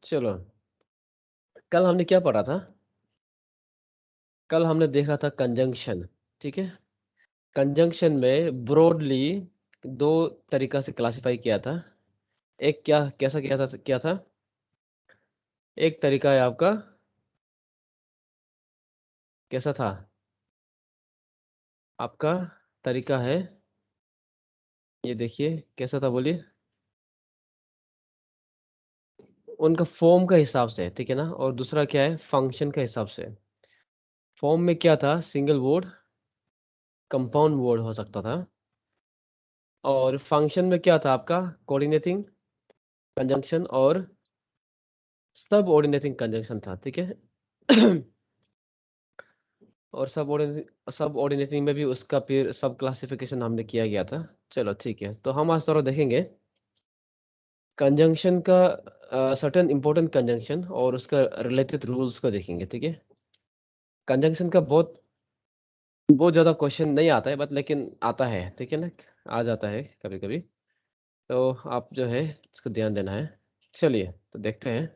चलो, कल हमने क्या पढ़ा था? कल हमने देखा था कंजंक्शन, ठीक है? कंजंक्शन में ब्रॉडली 2 तरीका से क्लासिफ़ाई किया था। एक क्या कैसा किया था? एक तरीका है आपका कैसा था? आपका तरीका है, ये देखिए कैसा था बोलिए? उनका फ़ॉर्म का हिसाब से, ठीक है ना? और दूसरा क्या है? फ़ंक्शन के हिसाब से। फ़ॉर्म में क्या था? सिंगल वर्ड, कंपाउंड वर्ड हो सकता था और फ़ंक्शन में क्या था आपका? कोऑर्डिनेटिंग कंजंक्शन और सबऑर्डिनेटिंग कंजंक्शन था, ठीक है? और सबऑर्डिनेटिंग में भी उसका फिर सब क्लासिफ़िकेशन हमने किया गया था। चलो ठीक है, तो हम आज थोड़ा देखेंगे कंजंक्शन का सर्टेन इम्पोर्टेंट कंजंक्शन और उसका रिलेटेड रूल्स को देखेंगे, ठीक है? कंजंक्शन का बहुत ज़्यादा क्वेश्चन नहीं आता है बट लेकिन आता है, ठीक है ना? आ जाता है कभी-कभी, तो आप जो है इसको ध्यान देना है। चलिए, तो देखते हैं।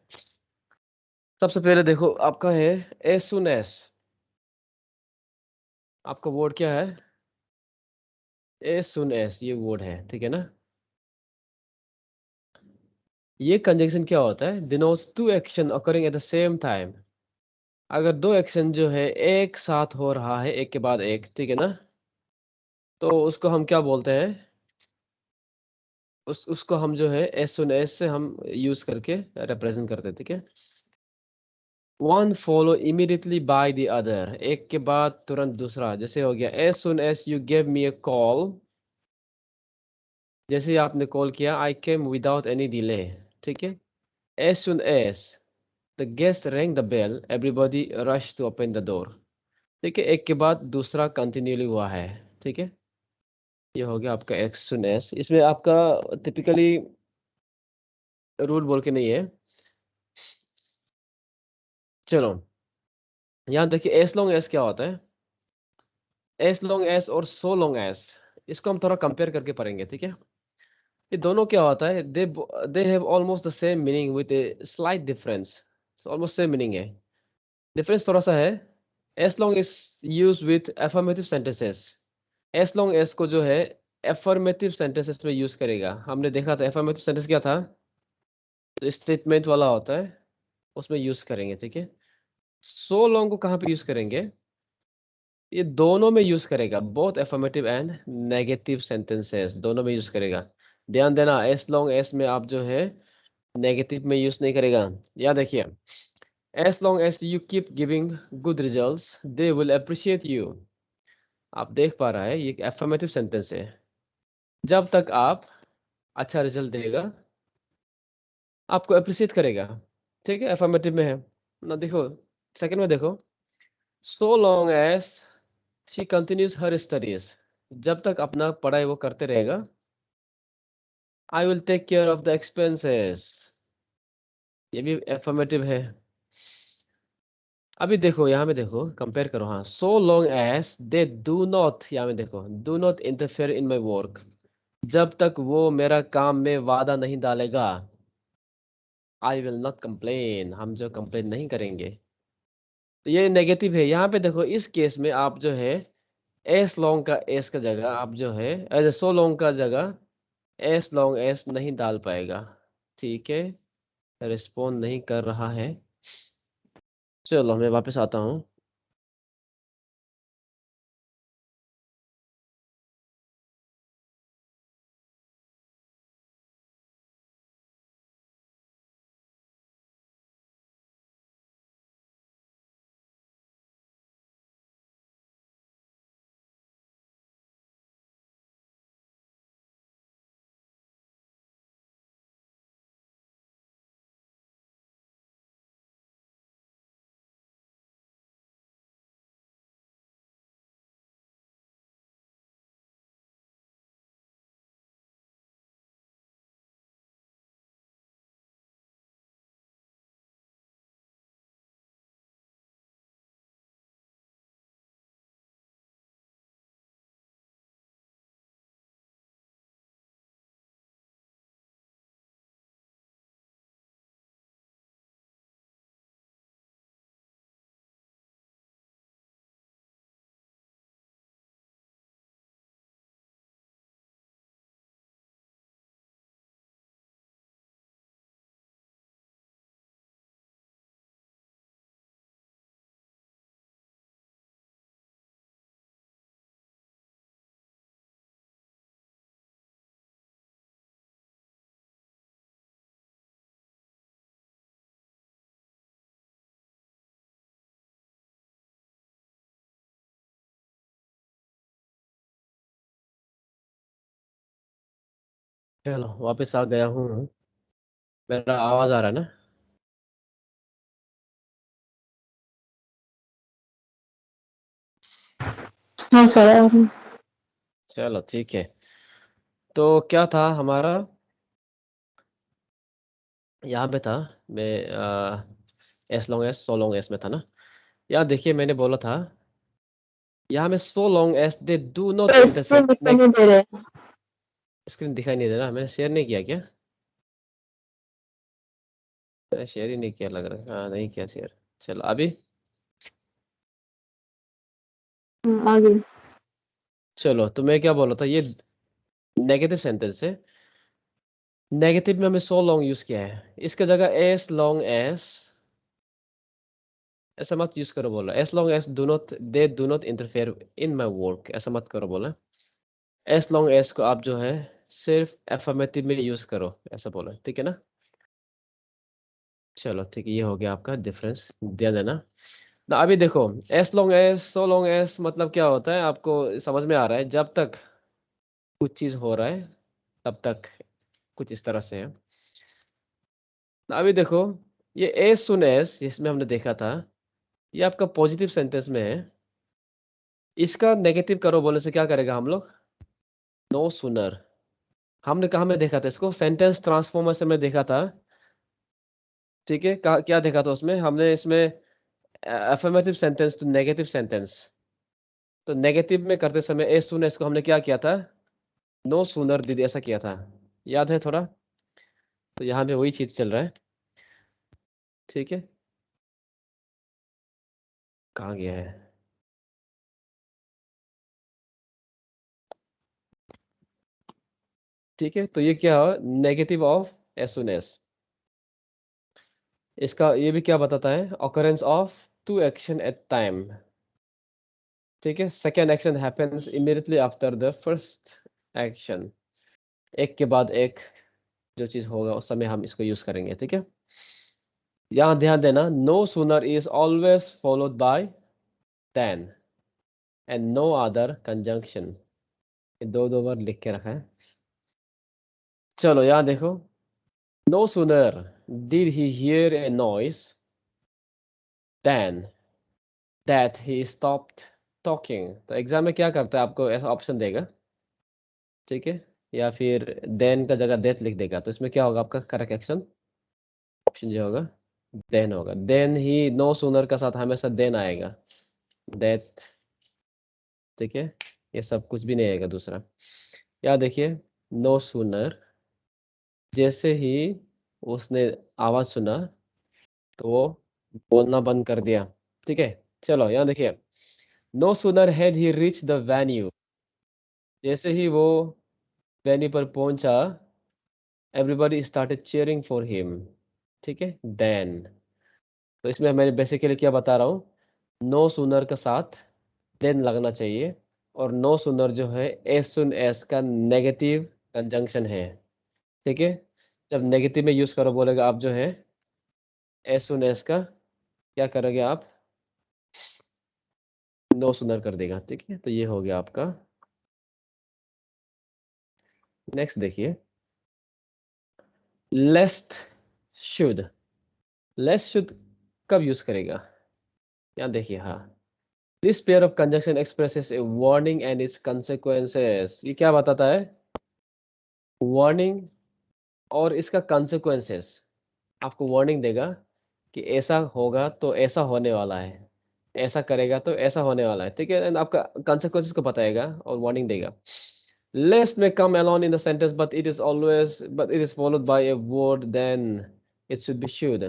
सबसे पहले देखो आपका है एज़ सून एज़ आपका वर्ड क्या है? एज़ सून एज़ ये वर्ड है, ठीक है ना? ये कंजंक्शन क्या होता है? Denotes 2 action occurring at the same time. अगर 2 एक्शन जो है एक साथ हो रहा है, एक के बाद एक, ठीक है ना? तो उसको हम क्या बोलते हैं? उसको हम जो है एज़ सून एज़ से हम यूज़ करके रिप्रेज़ेंट करते हैं, ठीक है? One follow immediately by the other एक के बाद तुरंत दूसरा, जैसे हो गया as soon as you give me a call जैसे ही आपने कॉल किया I came without any delay, ठीक है? As soon as the guest rang the bell everybody rush to open the door. ठीक है, एक के बाद दूसरा कंटिन्यूअली हुआ है, ठीक है? ये हो गया आपका एज़ सून एज़ इसमें आपका टिपिकली रूल बोल के नहीं है। चलो, यहाँ देखिए एज़ लॉन्ग एज़ क्या होता है? एज़ लॉन्ग एज़ और सो लॉन्ग एज़ इसको हम थोड़ा कंपेयर करके पढ़ेंगे, ठीक है? ये दोनों क्या होता है they have almost the same meaning with a slight difference. Almost same meaning है। डिफरेंस थोड़ा-सा है। As long is used with affirmative sentences. As long as को जो है अफर्मेटिव सेंटेंसेस में यूज़ करेगा। हमने देखा था अफर्मेटिव सेंटेंस क्या था? जो स्टेटमेंट वाला होता है, उसमें यूज़ करेंगे, ठीक है? सो लॉन्ग को कहाँ पे यूज़ करेंगे? ये दोनों में यूज़ करेगा, both affirmative and negative sentences दोनों में यूज़ करेगा। ध्यान देना एज़ लॉन्ग एज़ में आप जो है नेगेटिव में यूज़ नहीं करेगा। यहाँ देखिए, as long as you keep giving good results, they will appreciate you. आप देख पा रहा है, ये एक अफर्मेटिव सेंटेंस है। जब तक आप अच्छा रिज़ल्ट देगा, आपको एप्रिशिएट करेगा। ठीक है? अफर्मेटिव में है। ना देखो, सेकंड में देखो, so long as she continues her studies जब तक अपना पढ़ाई वो करते रहेगा, I will take care of the expenses ये भी अफर्मेटिव है। अभी देखो, यहाँ पे देखो, कंपेयर करो हाँ, सो long as they do not यहाँ पे देखो, do not interfere in my work जब तक वो मेरा काम में बाधा नहीं डालेगा, आई विल नॉट कंप्लेन हम जो कंप्लेन नहीं करेंगे। तो ये नेगेटिव है। यहाँ पे देखो इस केस में आप जो है एज़ लॉन्ग का एज़ का जगह आप जो है सो लॉन्ग का जगह एज़ लॉन्ग एज़ नहीं डाल पाएगा। ठीक है? रिस्पॉन्ड नहीं कर रहा है। चलो मैं वापस आता हूँ। चलो वापस आ गया हूँ। मेरा आवाज आ रहा है ना? हाँ सर चलो ठीक है। तो क्या था हमारा, यहाँ पे था, मैं S long S so long S में था ना। यहाँ देखिए मैंने बोला था, यहाँ में so long S they do not तो इंटरफेयर। स्क्रीन दिखाई नहीं दे रहे। स्क्रीन दिखाई नहीं दे रहा, मैंने शेयर नहीं किया क्या? मैंने शेयर ही नहीं किया लग रहा है, हाँ नहीं किया शेयर। चलो अभी। आगे। चलो तो मैं क्या बोला था, ये नेगेटिव सेंटेंस है। नेगेटिव में हमें सो लॉन्ग यूज किया है, इसके जगह एस लॉन्ग एस, ऐसा मत यूज करो बोला। S long S do not, they do not interfere in my work, ऐसा मत करो बोला। एस लॉन्ग एस को आप जो है सिर्फ एफर्मेटिव में यूज करो, ऐसा बोला, ठीक है ना? चलो ठीक है, ये हो गया आपका डिफरेंस, दे देना ना। अभी देखो, S long S so long S मतलब क्या होता है, आपको समझ में आ रहा है? जब तक कुछ चीज हो रहा है तब तक, कुछ इस तरह से है। अभी देखो, ये एज सुन एज जिसमें हमने देखा था, ये आपका पॉजिटिव सेंटेंस में है। इसका नेगेटिव करो बोलने से क्या करेगा हम लोग? No sooner. हमने कहाँ में देखा था इसको? सेंटेंस ट्रांसफॉर्मेशन में देखा था, ठीक है? क्या देखा था उसमें हमने? इसमें affirmative sentence to negative sentence. तो नेगेटिव में करते समय एज सुन एज को हमने क्या किया था? नो सूनर डिड, ऐसा किया था, याद है थोड़ा? तो यहाँ पे वही चीज चल रहा है, ठीक है? कहाँ गया है? ठीक है, तो ये क्या है? Negative of as soon as. इसका ये भी क्या बताता है? Occurrence of two action at time, ठीक है? Second action happens immediately after the first action. एक के बाद एक जो चीज होगा उस समय हम इसको यूज करेंगे, ठीक है? यहाँ ध्यान देना, no sooner is always followed by then and no other conjunction. दो दो बार लिख के रखा है। चलो यहाँ देखो, no sooner did he hear a noise then that he stopped talking. तो एग्जाम में क्या करता है, आपको ऐसा ऑप्शन देगा, ठीक है? या फिर देन का जगह डेथ लिख देगा, तो इसमें क्या होगा आपका करेक्ट एक्शन? ऑप्शन जो होगा देन होगा। देन ही, नो सूनर का साथ हमेशा देन आएगा, डेथ, ठीक है? ये सब कुछ भी नहीं आएगा दूसरा। या देखिए, नो सूनर, जैसे ही उसने आवाज सुना तो वो बोलना बंद कर दिया, ठीक है? चलो यहाँ देखिए, no sooner had he reach the venue, जैसे ही वो वेन्यू पर पहुंचा, everybody started cheering for him, ठीक है? देन, तो इसमें मैं बेसिकली क्या बता रहा हूँ, नो सूनर के साथ देन लगना चाहिए। और नो सूनर जो है एज सुन एज का नेगेटिव कंजंक्शन है, ठीक है? जब नेगेटिव में यूज करो बोलेगा आप जो है एज सुन एज का क्या करोगे आप? नो सूनर कर देगा, ठीक है? तो ये हो गया आपका। नेक्स्ट देखिए, लेस्ट शुड। लेस्ट शुड कब यूज करेगा? यहाँ देखिए, हाँ, this pair of conjunction expresses A warning and it's consequences। ये क्या बताता है? वार्निंग और इसका consequences। आपको वार्निंग देगा कि ऐसा होगा तो ऐसा होने वाला है, ऐसा करेगा तो ऐसा होने वाला है, ठीक है? एंड आपका consequences को बताएगा और वार्निंग देगा। Lest may come alone in the sentence, but it is followed by a word, then it should be should।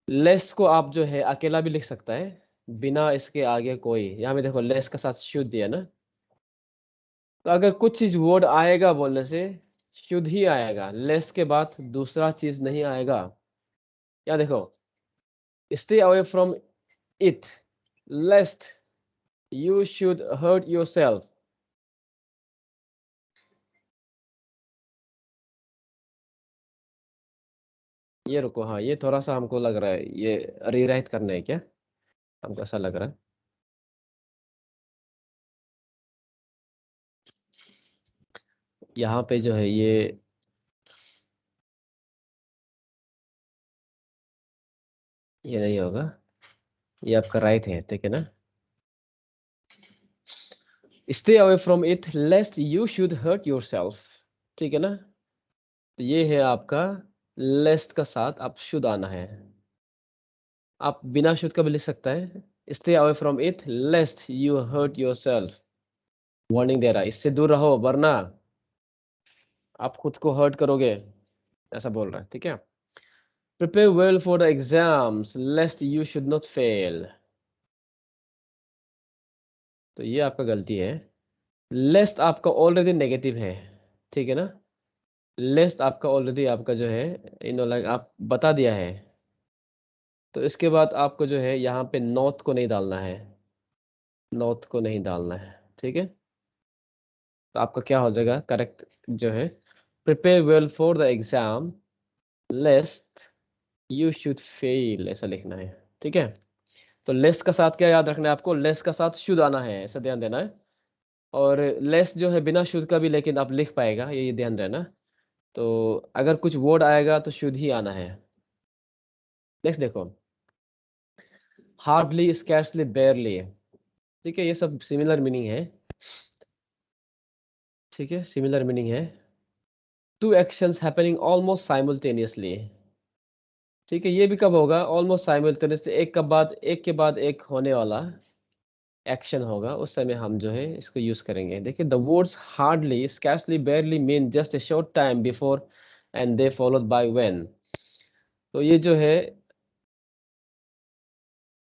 Less को आप जो है अकेला भी लिख सकता है, बिना इसके आगे कोई। यहाँ में देखो लेस के साथ शुड दिया ना, तो अगर कुछ चीज वर्ड आएगा बोलने से शुड ही आएगा, लेस के बाद दूसरा चीज नहीं आएगा। या देखो, stay away from it lest you should hurt yourself. ये रुको, हाँ ये थोड़ा सा हमको लग रहा है ये रीराइट करना है क्या, हमको ऐसा लग रहा है। यहाँ पे जो है ये ये नहीं होगा, ये आपका राइट है, ठीक है ना। Stay away from it lest you should hurt yourself, ठीक है ना। तो ये है आपका लेस्ट का साथ आप शुड आना है। आप बिना शुड का भी लिख सकता है, stay away from it lest you hurt yourself. Warning दे रहा है, इससे दूर रहो वरना आप खुद को हर्ट करोगे, ऐसा बोल रहा है, ठीक है। Prepare well for the exams लेस्ट you should not fail, तो ये आपका गलती है। लेस्ट आपका ऑलरेडी नेगेटिव है, ठीक है ना। लेस्ट आपका ऑलरेडी आपका जो है लाइक आप बता दिया है, तो इसके बाद आपको जो है यहाँ पे नॉट को नहीं डालना है, नॉट को नहीं डालना है, ठीक है। तो आपका क्या हो जाएगा करेक्ट जो है, prepare well for the exam लेस्ट you should fail, ऐसा लिखना है, ठीक है। तो लेस्ट का साथ क्या याद रखना है आपको, लेस्ट का साथ शुड आना है, ऐसा ध्यान देना है। और लेस्ट जो है बिना शुड का भी लेकिन आप लिख पाएगा, ये ध्यान रहना। तो अगर कुछ वर्ड आएगा तो शुड ही आना है। नेक्स्ट देखो, हार्डली, स्कैर्सली, बेयरली, ठीक है, ये सब सिमिलर मीनिंग है, ठीक है, सिमिलर मीनिंग है। Two actions happening almost simultaneously, ठीक है, ये भी कब होगा, ऑलमोस्ट साइमल्टेनियसली, एक के बाद एक होने वाला एक्शन होगा, उस समय हम जो है इसको यूज करेंगे। देखिए, the words hardly, scarcely, बेयरली mean just a short time before and they followed by when. तो ये जो है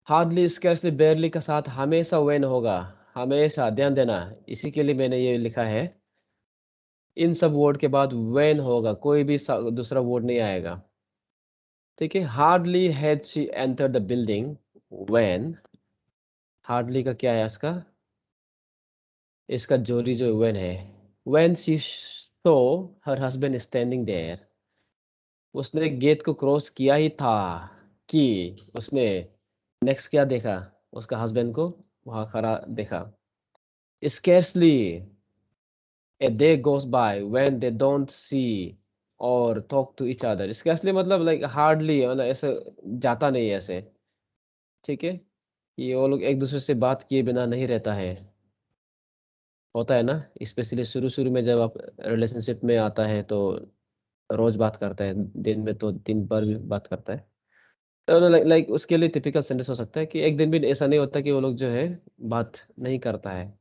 हार्डली, स्कैर्सली, बेयरली का साथ हमेशा व्हेन होगा, हमेशा, ध्यान देना। इसी के लिए मैंने ये लिखा है, इन सब वर्ड के बाद व्हेन होगा, कोई भी दूसरा वर्ड नहीं आएगा, ठीक है। Hardly had she enter the building when, hardly का क्या है इसका, इसका जोड़ी जो व्हेन है, when she saw her husband standing there, उसने गेट को क्रॉस किया ही था कि उसने नेक्स्ट क्या देखा, उसका हस्बैंड को वहां खड़ा देखा। Scarcely a day goes by when they don't see or talk to each other, scarcely मतलब लाइक हार्डली, मतलब ऐसे जाता नहीं है ऐसे, ठीक है। ये वो लोग एक दूसरे से बात किए बिना नहीं रहता है, होता है ना, स्पेशली शुरू शुरू में जब आप रिलेशनशिप में आता है तो रोज बात करता है, दिन में तो दिन भर भी बात करता है। तो लाइक उसके लिए टिपिकल सेंटेंस हो सकता है कि एक दिन भी ऐसा नहीं होता कि वो लोग जो है बात नहीं करता है,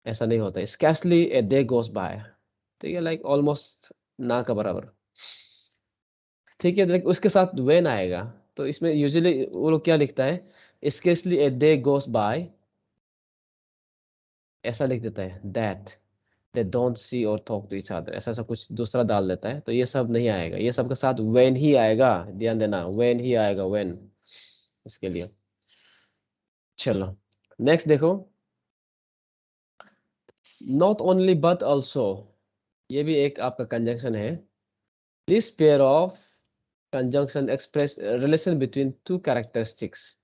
ऐसा नहीं होता। Scarcely a day goes by, ठीक है, लाइक ऑलमोस्ट ना का बराबर, ठीक है। लाइक उसके साथ व्हेन आएगा, तो इसमें यूजुअली वो लोग क्या लिखता है, scarcely a day goes by, ऐसा लिख देता है दैट दे डोंट सी और टॉक टू ईच अदर, ऐसा ऐसा कुछ दूसरा डाल देता है, तो ये सब नहीं आएगा, ये सब के साथ व्हेन ही आएगा, ध्यान देना, व्हेन ही आएगा, व्हेन, इसके लिए। चलो नेक्स्ट देखो, नॉट ओनली बट ऑल्सो, ये भी एक आपका कंजंक्शन है। This pair of conjunction express relation between two characteristics,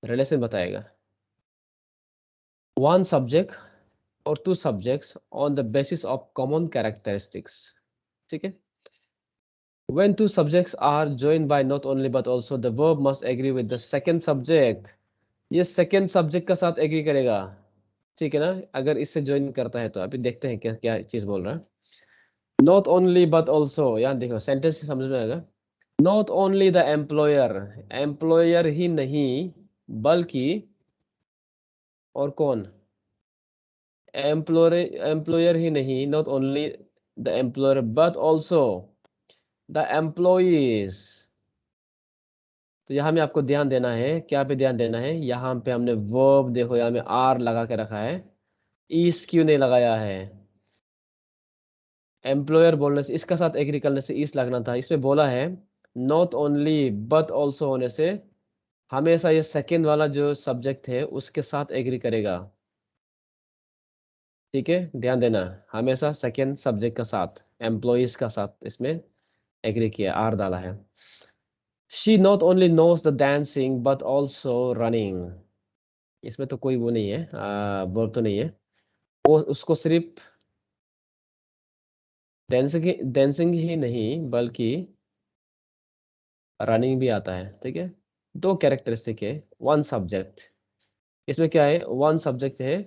relation बताएगा, वन सब्जेक्ट और two subjects on the basis of common characteristics, ठीक है। When two subjects are joined by not only but also, the verb must agree with the second subject, ये second subject का साथ agree करेगा, ठीक है ना। अगर इससे ज्वाइन करता है तो अभी देखते हैं क्या क्या चीज बोल रहा है। नॉट ओनली बट ऑल्सो, यहाँ देखो सेंटेंस से समझ में आएगा। Not only the employer, employer ही नहीं बल्कि, और कौन, एम्प्लॉयर, एम्प्लॉयर ही नहीं, not only the employer but also the employees. तो यहाँ में आपको ध्यान देना है, क्या पे ध्यान देना है, यहाँ पे हमने वर्ब देखो यहाँ में आर लगा के रखा है, ईस क्यों नहीं लगाया है। एम्प्लॉयर बोलने से, इसका साथ एग्री करने से ईस लगना था, इसमें बोला है नॉट ओनली बट ऑल्सो होने से हमेशा ये सेकेंड वाला जो सब्जेक्ट है उसके साथ एग्री करेगा, ठीक है, ध्यान देना, हमेशा सेकेंड सब्जेक्ट का साथ, एम्प्लॉइज का साथ इसमें एग्री किया, आर डाला है। She not only knows the dancing but also running, इसमें तो कोई वो नहीं है, वर्ब तो नहीं है, वो उसको सिर्फ डांसिंग डांसिंग ही नहीं बल्कि रनिंग भी आता है, ठीक है। दो कैरेक्टरिस्टिक है, वन सब्जेक्ट। इसमें क्या है, वन सब्जेक्ट है,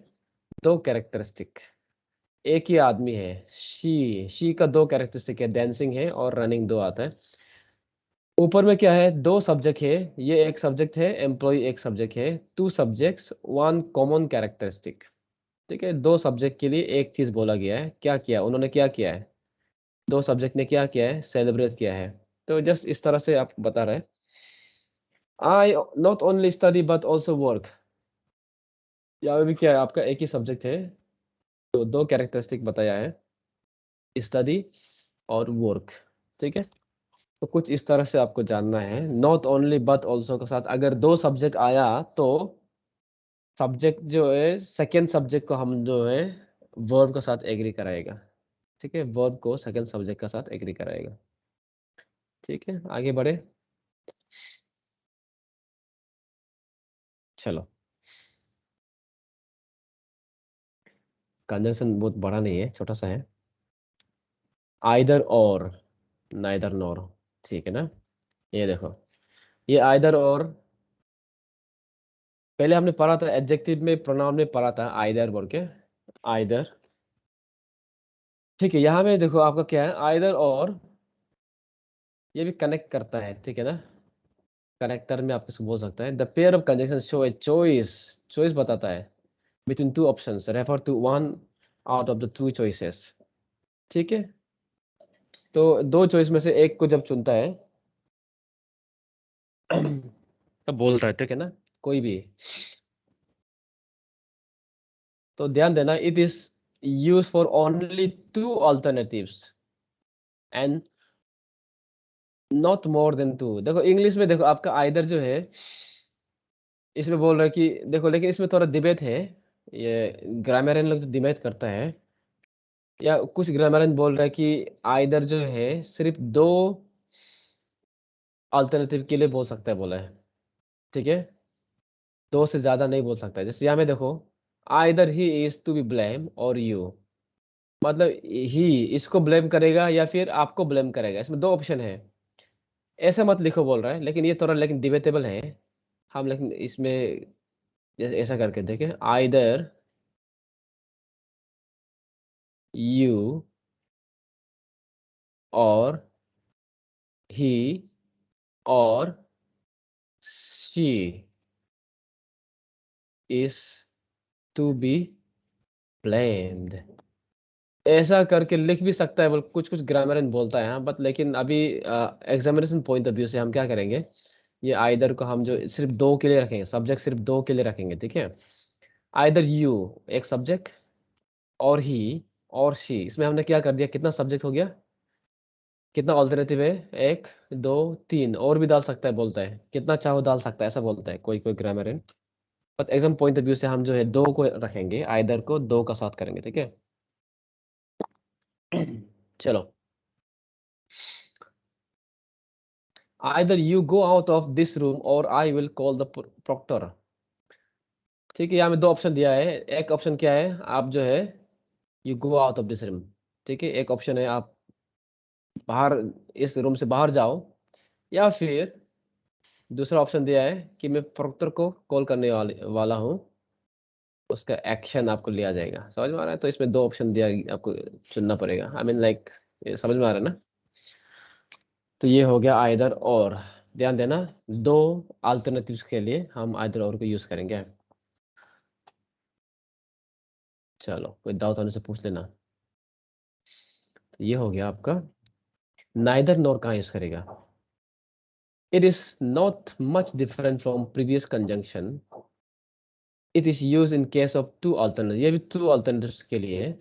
दो कैरेक्टरिस्टिक, एक ही आदमी है, शी का दो कैरेक्टरिस्टिक है, डांसिंग है और रनिंग दो आता है। ऊपर में क्या है, दो सब्जेक्ट है, ये एक सब्जेक्ट है, एम्प्लॉय एक सब्जेक्ट है, two subjects one common characteristic. ठीक है, दो सब्जेक्ट के लिए एक चीज बोला गया है, क्या किया उन्होंने, क्या किया है, दो सब्जेक्ट ने क्या किया है, सेलिब्रेट किया है। तो जस्ट इस तरह से आप बता रहे हैं, I not only study but also work. यहाँ भी क्या है, आपका एक ही सब्जेक्ट है, तो दो कैरेक्टरिस्टिक बताया है, स्टडी और वर्क। ठीक है, तो कुछ इस तरह से आपको जानना है, नॉट ओनली बट ऑल्सो के साथ अगर दो सब्जेक्ट आया तो सब्जेक्ट जो है, सेकेंड सब्जेक्ट को हम जो है वर्ब के साथ एग्री कराएगा। ठीक है, वर्ब को सेकेंड सब्जेक्ट के साथ एग्री कराएगा। ठीक है, आगे बढ़े, चलो। कंजंक्शन बहुत बड़ा नहीं है, छोटा सा है, आइदर और, नाइदर नॉर। ठीक है ना, ये देखो, ये आइदर और, पहले हमने पढ़ा था एडजेक्टिव में, प्रोनाउन में पढ़ा था आइदर बोल के, आइदर। ठीक है, यहाँ में देखो आपका क्या है, आइदर और, ये भी कनेक्ट करता है। ठीक है ना, कनेक्टर में आप इसको बोल सकते हैं, the pair of conjunction show a choice, choice बताता है, between two options refer to one out of the two choices. ठीक है, तो दो चॉइस में से एक को जब चुनता है तब बोलता है। ठीक है ना, कोई भी, तो ध्यान देना, it is use for only two alternatives and not more than two. देखो इंग्लिश में देखो आपका आइदर जो है, इसमें बोल रहा है कि देखो, लेकिन इसमें थोड़ा डिबेट है, ये ग्रामरियन लोग जो डिबेट करता है, या कुछ ग्रामरियन बोल रहा है कि आइदर जो है सिर्फ दो अल्टरनेटिव के लिए बोल सकता है, बोला है। ठीक है, दो से ज्यादा नहीं बोल सकता है। जैसे यहाँ में देखो, either he is to be blame or you, मतलब ही इसको ब्लेम करेगा या फिर आपको ब्लेम करेगा, इसमें दो ऑप्शन है, ऐसा मत लिखो बोल रहा है। लेकिन ये थोड़ा लेकिन डिबेटेबल है, हम लेकिन इसमें जैसे ऐसा करके देखें, either you or he or she is to be blamed, ऐसा करके लिख भी सकता है, बोल कुछ कुछ ग्रामरियन बोलता है, हाँ, बट लेकिन अभी एग्जामिनेशन पॉइंट ऑफ व्यू से हम क्या करेंगे, ये आइदर को हम जो सिर्फ दो के लिए रखेंगे, सब्जेक्ट सिर्फ दो के लिए रखेंगे। ठीक है, आइदर यू एक सब्जेक्ट, और ही और शी, इसमें हमने क्या कर दिया, कितना सब्जेक्ट हो गया, कितना ऑल्टरनेटिव है, एक दो तीन, और भी डाल सकता है, बोलता है कितना चाहो डाल सकता है, ऐसा बोलता है कोई कोई grammarian. But exam point of view से हम जो है दो को रखेंगे, आइदर को दो का साथ करेंगे। ठीक है, चलो, either you go out of this room और I will call the proctor. ठीक है, यहाँ में दो ऑप्शन दिया है, एक ऑप्शन क्या है, आप जो है you go out of this room. ठीक है, एक ऑप्शन है आप बाहर, इस रूम से बाहर जाओ, या फिर दूसरा ऑप्शन दिया है कि मैं प्रोक्टर को कॉल करने वाला हूँ, उसका एक्शन आपको लिया जाएगा। समझ में आ रहा है, तो इसमें दो ऑप्शन दिया, आपको चुनना पड़ेगा, आई मीन लाइक, समझ में आ रहा है ना। तो ये हो गया आइदर और, ध्यान देना, दो अल्टरनेटिव्स के लिए हम आइदर और को यूज करेंगे। चलो, कोई डाउट होने से पूछ लेना। तो ये हो गया आपका, नाइदर नॉर कहाँ यूज करेगा, it is not much different from previous conjunction, it is use in case of two alternative, ये भी टू अल्टरनेटिव्स के लिए है,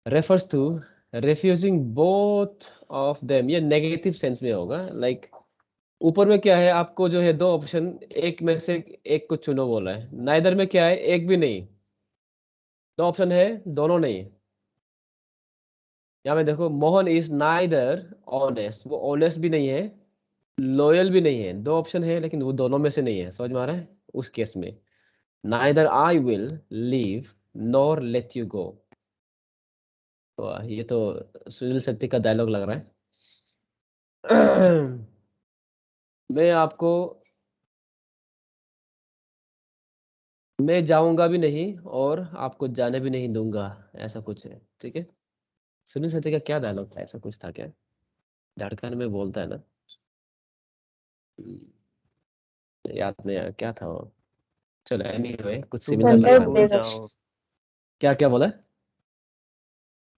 refers to refusing both of them, ये नेगेटिव सेंस में होगा, लाइक ऊपर में क्या है, आपको जो है दो ऑप्शन, एक में से एक को चुनो बोला है, नाइदर में क्या है, एक भी नहीं, दो ऑप्शन है, दोनों नहीं। यहाँ में देखो, मोहन इज नाइदर ऑनेस्ट, वो ऑनेस्ट भी नहीं है, लॉयल भी नहीं है, दो ऑप्शन है लेकिन वो दोनों में से नहीं है। समझ में आ रहा है, उस केस में neither I will leave nor let you go. तो ये तो सुनील शेट्टी का डायलॉग लग रहा है। मैं आपको मैं जाऊंगा भी नहीं और आपको जाने भी नहीं दूंगा, ऐसा कुछ है। ठीक है, सुनील शेट्टी का क्या डायलॉग था, ऐसा कुछ था क्या? धड़कन में बोलता है ना। याद नहीं आया क्या था वो। चलो एनीवे कुछ तुम सिमिलर मुझे लग संदेश रहा भूल था। देगा। जाओ, क्या क्या बोला?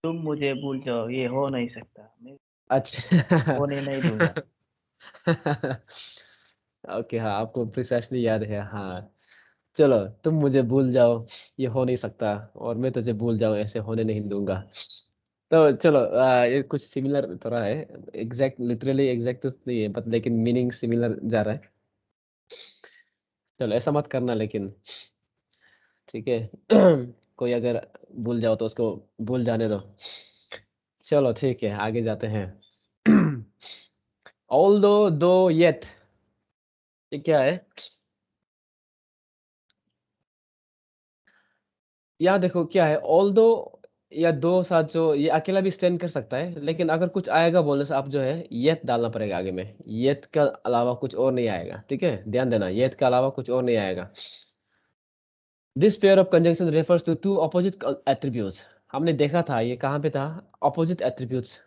तुम मुझे भूल जाओ, ये हो नहीं सकता, मैं अच्छा। होने नहीं दूंगा। ओके, हाँ आपको प्रिसाइसली याद है, हाँ। चलो, तुम मुझे भूल जाओ, ये हो नहीं सकता, और मैं तुझे भूल जाऊं, ऐसे होने नहीं दूंगा। तो चलो, ये कुछ सिमिलर थोड़ा है। एग्जैक्ट, लिटरली एग्जैक्ट तो नहीं है, बट लेकिन मीनिंग सिमिलर जा रहा है। चलो ऐसा मत करना लेकिन, ठीक है। कोई अगर भूल जाओ तो उसको भूल जाने दो। चलो ठीक है, आगे जाते हैं। although, though, yet, ये क्या है? यहाँ देखो क्या है, ऑल्दो या दो साथ, जो ये अकेला भी स्टैंड कर सकता है, लेकिन अगर कुछ आएगा बोलने से आप जो है येत डालना पड़ेगा आगे में। येत का अलावा कुछ और नहीं आएगा, ठीक है, ध्यान देना, येत का अलावा कुछ और नहीं आएगा। This pair of conjunction refers to two opposite attributes. हमने देखा था ये कहाँ पे था, अपोजिट एट्रीब्यूट्स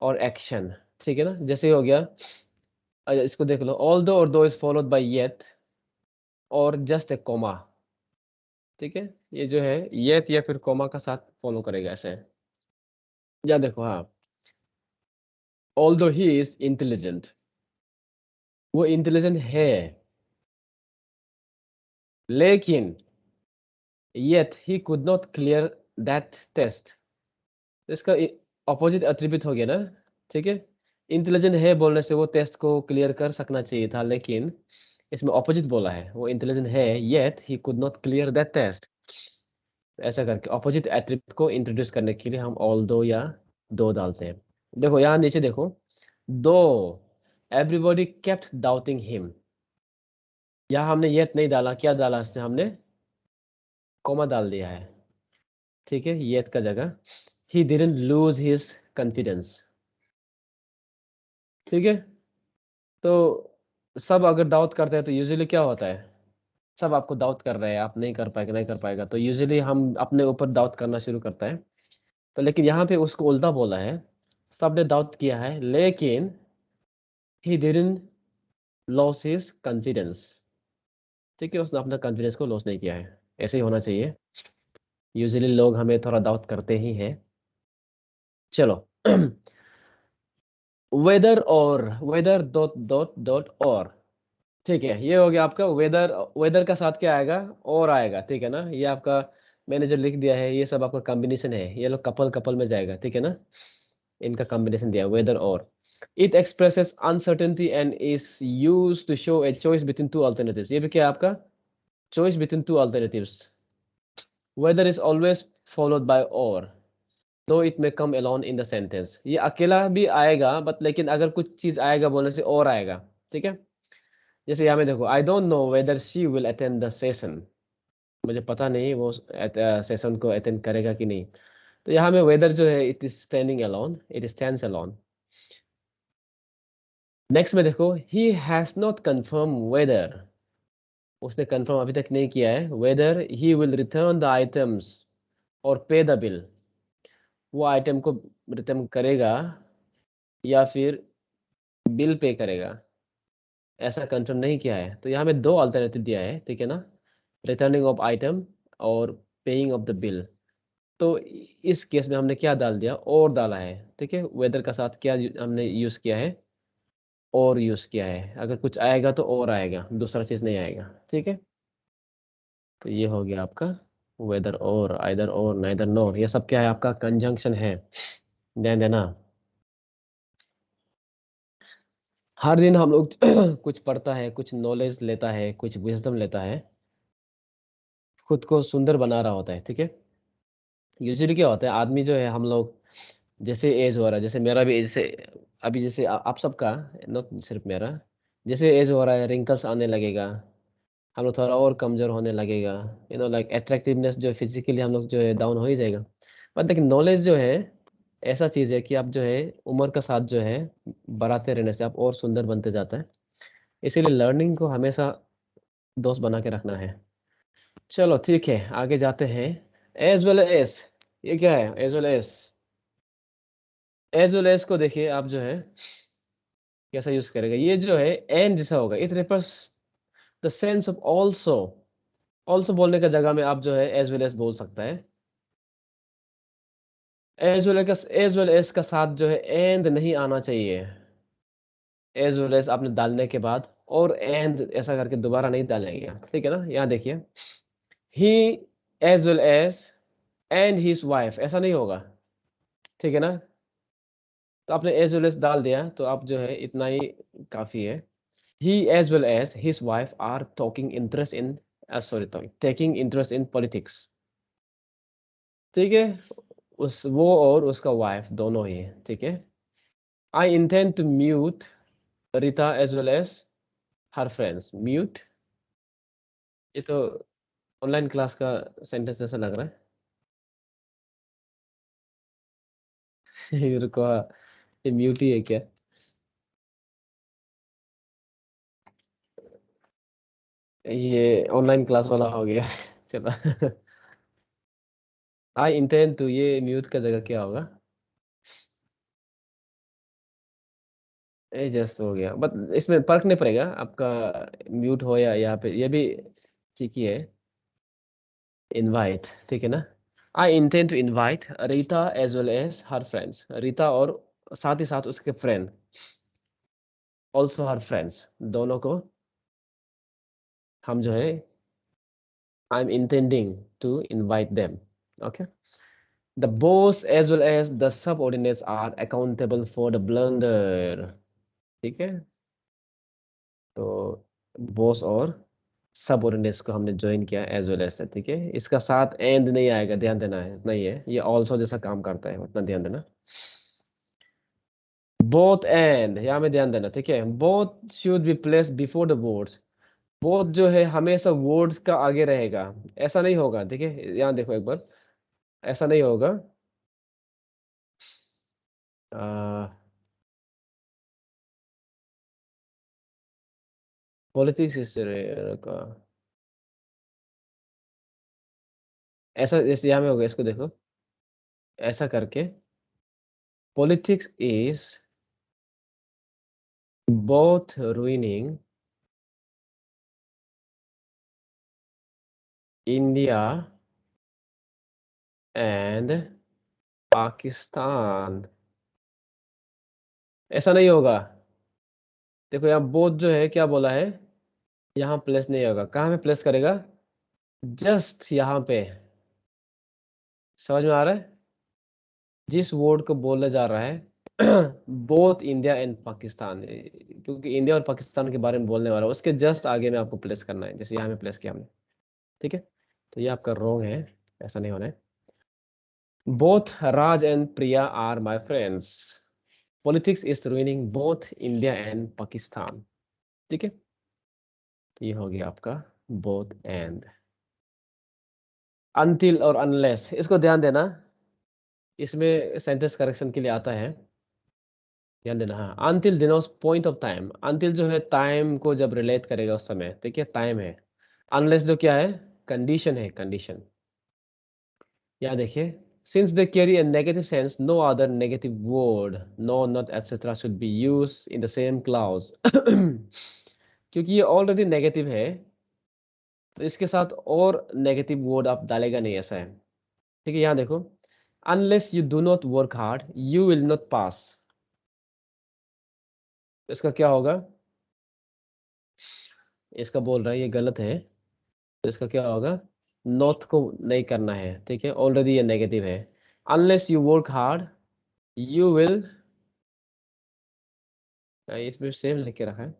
और एक्शन। ठीक है ना, जैसे हो गया, इसको देख लो, ऑल्दो और दो इज फॉलोड बाय येत और जस्ट ए कोमा। ठीक है, ये जो है येत या फिर कोमा का साथ फॉलो करेगा ऐसे। या देखो, हाँ, although he is intelligent, वो इंटेलिजेंट है, लेकिन yet he could not clear that test। इसका ऑपोजिट एट्रीब्यूट हो गया ना। ठीक है, इंटेलिजेंट है बोलने से वो टेस्ट को क्लियर कर सकना चाहिए था, लेकिन इसमें ऑपोजिट बोला है, वो इंटेलिजेंट है yet he could not clear that test। ऐसा करके ऑपोजिट एट्रीब्यूट को इंट्रोड्यूस करने के लिए हम ऑल दो या दो डालते हैं। देखो यहाँ नीचे देखो, दो एवरीबॉडी केप्ट डाउटिंग हिम, यहाँ हमने येट नहीं डाला, क्या डाला इसमें हमने, कॉमा डाल दिया है। ठीक है, येट का जगह, he didn't lose his confidence. ठीक है, तो सब अगर डाउट करते हैं तो यूजुअली क्या होता है, सब आपको डाउट कर रहे हैं, आप नहीं कर पाएगा, नहीं कर पाएगा, तो यूजुअली हम अपने ऊपर डाउट करना शुरू करता है। तो लेकिन यहाँ पे उसको उल्टा बोला है, सबने डाउट किया है लेकिन he didn't loss his confidence. ठीक है, उसने अपना कॉन्फिडेंस को लॉस नहीं किया है। ऐसे ही होना चाहिए, यूजुअली लोग हमें थोड़ा डाउट करते ही हैं। चलो। वेदर और वेदर डॉट डॉट डॉट और, ठीक है, ये हो गया आपका वेदर। वेदर का साथ क्या आएगा, और आएगा, ठीक है ना, ये आपका मैंने जो लिख दिया है ये सब आपका कॉम्बिनेशन है, ये लोग कपल कपल में जाएगा, ठीक है ना, इनका कॉम्बिनेशन दिया whether or. It expresses uncertainty and is use to show a choice between two alternatives. ये भी क्या है आपका, choice between two alternatives. Whether is always followed by or, though it may come alone in the sentence. ये अकेला भी आएगा, but लेकिन अगर कुछ चीज आएगा बोलने से और आएगा। ठीक है, जैसे यहाँ में देखो, I don't know whether she will attend the session. मुझे पता नहीं वो सेशन को अटेंड करेगा कि नहीं। तो यहाँ में वेदर जो है, it is standing alone, it stands alone. Next में देखो, he has not confirm weather, उसने कंफर्म अभी तक नहीं किया है, weather he will return the items और पे द बिल, वो आइटम को रिटर्न करेगा या फिर बिल पे करेगा, ऐसा कंफर्म नहीं किया है। तो यहाँ में दो अल्टरनेटिव दिया है, ठीक है ना, रिटर्निंग ऑफ आइटम और पेइंग ऑफ द बिल। तो इस केस में हमने क्या डाल दिया, और डाला है। ठीक है, वेदर का साथ क्या हमने यूज किया है, और यूज किया है। अगर कुछ आएगा तो और आएगा, दूसरा चीज नहीं आएगा। ठीक है, तो ये हो गया आपका वेदर और, आइदर और, नाइदर नोर, ये सब क्या है आपका कंजंक्शन है, ध्यान देना। हर दिन हम लोग कुछ पढ़ता है, कुछ नॉलेज लेता है, कुछ विजडम लेता है, खुद को सुंदर बना रहा होता है। ठीक है, यूजुअली क्या होता है, आदमी जो है, हम लोग जैसे एज हो रहा है, जैसे मेरा भी जैसे अभी, जैसे आप सबका, नॉट सिर्फ मेरा, जैसे एज हो रहा है, रिंकल्स आने लगेगा, हम लोग थोड़ा और कमजोर होने लगेगा, लाइक अट्रैक्टिवनेस जो फिजिकली हम लोग जो है डाउन हो ही जाएगा। बट लेकिन नॉलेज जो है ऐसा चीज है कि आप जो है उम्र का साथ जो है बढ़ाते रहने से आप और सुंदर बनते जाता है। इसीलिए लर्निंग को हमेशा दोस्त बना के रखना है। चलो ठीक है, आगे जाते हैं। एज वेल एज, ये क्या है? As well as, as well as को देखिए आप जो है कैसा यूज करेगा। ये जो है एंड जैसा होगा, it refers the sense of also. Also बोलने का जगह में आप जो है एज वेल एज बोल सकता है। एज वेल एज का साथ जो है एंड नहीं आना चाहिए। एज वेल एज आपने डालने के बाद और एंड ऐसा करके दोबारा नहीं डालेंगे, ठीक है ना? यहाँ देखिए, he as well as and his wife, ऐसा नहीं होगा, ठीक है ना? तो आपने एज वेल एज डाल दिया तो आप जो है इतना ही काफी है। He as well as his wife are talking interest in, sorry, taking interest in politics, ठीक है? उस वो और उसका वाइफ दोनों ही है, ठीक है? I intend to mute Rita as well as her friends. Mute, ये तो ऑनलाइन क्लास का सेंटेंस जैसा लग रहा है। ये रुको, ये म्यूट ही है क्या? ये ऑनलाइन क्लास वाला हो गया। चलो। आई इंटेंड टू, ये म्यूट का जगह क्या होगा? ये जस्ट हो गया, बट इसमें फर्क नहीं पड़ेगा आपका, म्यूट हो या यहाँ पे, ये भी ठीक ही है। इनवाइट, ठीक है ना? I intend to invite Rita as well as her friends. Rita और साथ ही साथ उसके फ्रेंड, ऑल्सो हर फ्रेंड्स, दोनों को हम जो है I am intending to invite them. Okay, the boss as well as the subordinates are accountable for the blunder, ठीक है? तो बॉस और सबऑर्डिनेट्स को हमने ज्वाइन किया एज वेल एज से, ठीक है? इसका साथ एंड नहीं आएगा, ध्यान देना है, नहीं है, ये ऑल्सो जैसा काम करता है, उतना ध्यान देना। बोथ एंड यहाँ में ध्यान देना, ठीक है? Both should be place before the words. Both जो है हमेशा वर्ड्स का आगे रहेगा, ऐसा नहीं होगा, ठीक है? यहाँ देखो एक बार, ऐसा नहीं होगा। पॉलिटिक्स का ऐसा, जैसे यहाँ में होगा, इसको देखो ऐसा करके, politics is both ruining India and Pakistan, ऐसा नहीं होगा। देखो यहाँ बोथ जो है क्या बोला है, यहाँ प्लेस नहीं होगा, कहाँ में प्लेस करेगा? जस्ट यहाँ पे। समझ में आ रहा है? जिस वर्ड को बोला जा रहा है, बोथ इंडिया एंड पाकिस्तान, क्योंकि इंडिया और पाकिस्तान के बारे में बोलने वाला है, उसके जस्ट आगे में आपको प्लेस करना है, जैसे यहाँ में प्लेस किया हमने, ठीक है? तो ये आपका रॉन्ग है, ऐसा नहीं होना है। Both Raj and Priya are my friends. Politics is ruining both India and Pakistan, ठीक है? तो ये हो गया आपका बोथ एंड। अनटिल और अनलेस, इसको ध्यान देना, इसमें सेंटेंस करेक्शन के लिए आता है, ध्यान देना। हाँ, until denotes point of time. Until जो है टाइम को जब रिलेट करेगा उस समय, ठीक है? टाइम है। अनलेस जो क्या है? कंडीशन है, कंडीशन। यहाँ देखिए, since they carry a negative sense, no other negative word, no, not, etc. should be used in the same clause। क्योंकि ये ऑलरेडी नेगेटिव है, तो इसके साथ और नेगेटिव वर्ड आप डालेगा नहीं, ऐसा है, ठीक है? यहाँ देखो, unless you do not work hard you will not pass. इसका क्या होगा? इसका बोल रहा है ये गलत है, तो इसका क्या होगा? नॉट को नहीं करना है, ठीक है? ऑलरेडी ये नेगेटिव है। Unless you work hard you will, इसमें सेम लिख के रखा है,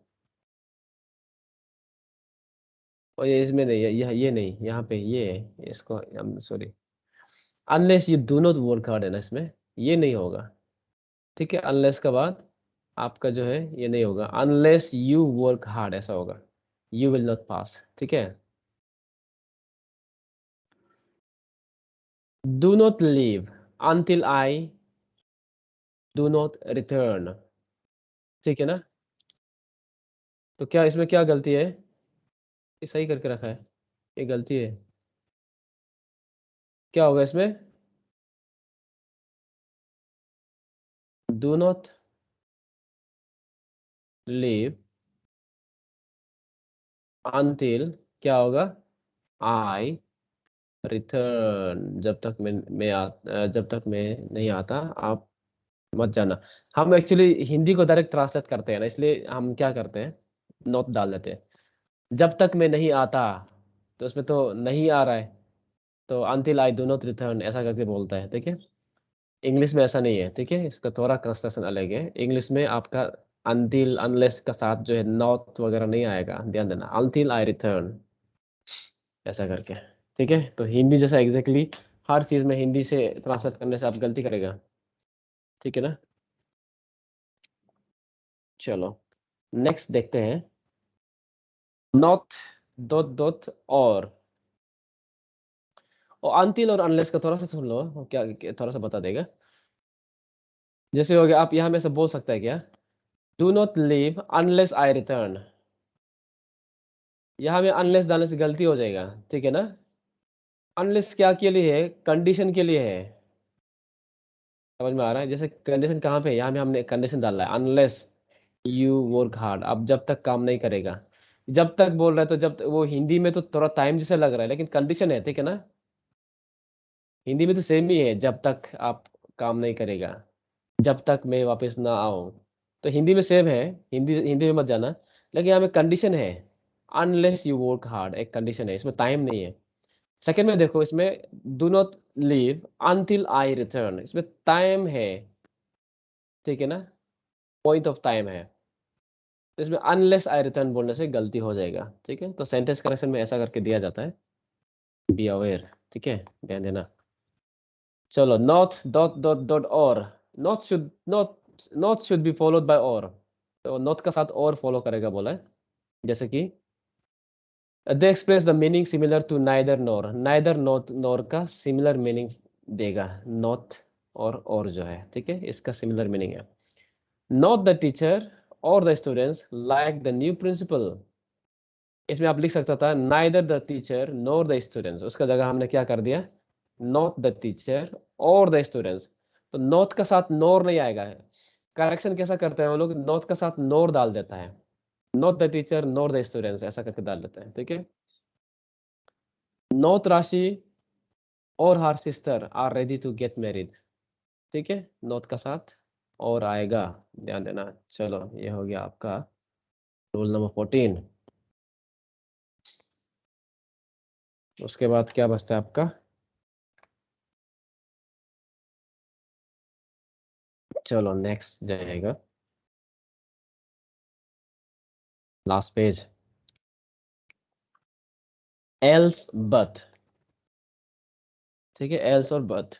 और ये इसमें नहीं है, ये नहीं, यहाँ पे ये है, इसको sorry, unless you do not work hard है ना, इसमें ये नहीं होगा, ठीक है? अनलेस के बाद आपका जो है ये नहीं होगा, अनलेस यू वर्क हार्ड ऐसा होगा, यू विल नॉट पास, ठीक है? Do not leave until I do not return, ठीक है ना? तो क्या इसमें क्या गलती है? ये सही करके रखा है, ये गलती है। क्या होगा इसमें? डू नॉट लीव अनटिल क्या होगा? आई रिटर्न। जब तक मैं नहीं आता आप मत जाना। हम एक्चुअली हिंदी को डायरेक्ट ट्रांसलेट करते हैं ना, इसलिए हम क्या करते हैं, नॉट डाल देते हैं। जब तक मैं नहीं आता, तो उसमें तो नहीं आ रहा है, तो until I do not return ऐसा करके बोलता है, ठीक है। इंग्लिश में ऐसा नहीं है, ठीक है, इसका थोड़ा कंस्ट्रक्शन अलग है। इंग्लिश में आपका अनटिल अनलेस का साथ जो है नॉट वगैरह नहीं आएगा, ध्यान देना, अनटिल आई रिटर्न ऐसा करके, ठीक है। तो हिंदी जैसा एग्जैक्टली हर चीज में हिंदी से ट्रांसलेट करने से आप गलती करेगा, ठीक है ना। चलो नेक्स्ट देखते हैं, नॉट डॉट डॉट और अनटिल और अनलेस का थोड़ा सा सुन लो, थोड़ा सा बता देगा। जैसे हो गया, आप यहाँ में से बोल सकता है क्या, do not leave unless I return. यहाँ में अनलेस डालने से गलती हो जाएगा, ठीक है ना। अनलेस क्या के लिए है? कंडीशन के लिए है, समझ में आ रहा है। जैसे कंडीशन कहाँ पे है, यहाँ में हमने कंडीशन डाला है, अनलेस यू वर्क हार्ड। अब जब तक काम नहीं करेगा, जब तक बोल रहा है, तो जब वो हिंदी में तो थोड़ा टाइम जैसे लग रहा है, लेकिन कंडीशन है, ठीक है ना। हिंदी में तो सेम ही है, जब तक आप काम नहीं करेगा, जब तक मैं वापस ना आऊं। तो हिंदी में सेम है, हिंदी हिंदी में मत जाना। लेकिन यहाँ में कंडीशन है, अनलेस यू वर्क हार्ड, एक कंडीशन है, इसमें टाइम नहीं है। सेकंड में देखो, इसमें do not leave until I return, इसमें टाइम है, ठीक है ना, पॉइंट ऑफ टाइम है। तो इसमें अनलेस आई रिटर्न बोलने से गलती हो जाएगा, ठीक है। तो सेंटेंस करेक्शन में ऐसा करके दिया जाता है, बी अवेयर, ठीक है, ध्यान देना। चलो, नॉट डॉट डॉट डॉट और, not should be followed by और। तो नॉट का साथ और फॉलो करेगा बोला है, जैसे कि they express the meaning similar to neither nor. Neither not nor का सिमिलर मीनिंग देगा, नॉट और जो है, ठीक है, इसका सिमिलर मीनिंग है। नॉट द टीचर और the students like the new principal. इसमें आप लिख सकता था neither the teacher nor the students, उसका जगह हमने क्या कर दिया, नॉट द टीचर और द स्टूडेंट्स। तो नॉट का साथ नॉर नहीं आएगा। करेक्शन कैसा करते हैं हम लोग, नॉट का साथ नॉर डाल देता है, not the teacher nor the students ऐसा करके डाल देते हैं, ठीक है। Not Rashi or her sister are ready to get married, ठीक है, नॉट का साथ और आएगा, ध्यान देना। चलो ये हो गया आपका रूल नंबर 14। उसके बाद क्या बचता है आपका, चलो नेक्स्ट जाएगा, लास्ट पेज, एल्स बट, ठीक है, एल्स और बट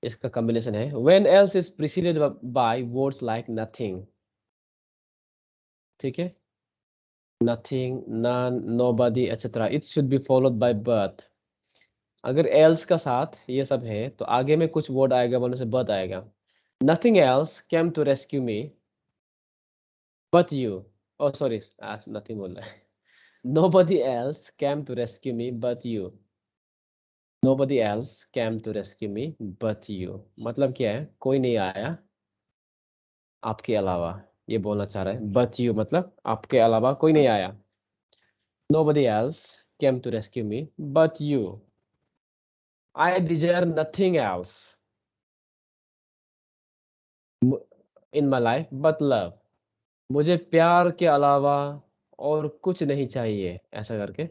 इसका कॉम्बिनेशन है। When else is preceded by words like nothing, ठीक है, nothing, none, nobody etcetera, it should be followed by but. अगर एल्स का साथ ये सब है, तो आगे में कुछ वर्ड आएगा, बोलने से बट आएगा। Nothing else came to rescue me but you, oh sorry, nothing बोल रहा है, nobody else came to rescue me but you, nobody else came to rescue me but you। मतलब क्या है, कोई नहीं आया आपके अलावा, ये बोलना चाह रहा है। but you मतलब आपके अलावा कोई नहीं आया, nobody else came to rescue me but you, I desire nothing else in my life but love। मुझे प्यार के अलावा और कुछ नहीं चाहिए, ऐसा करके।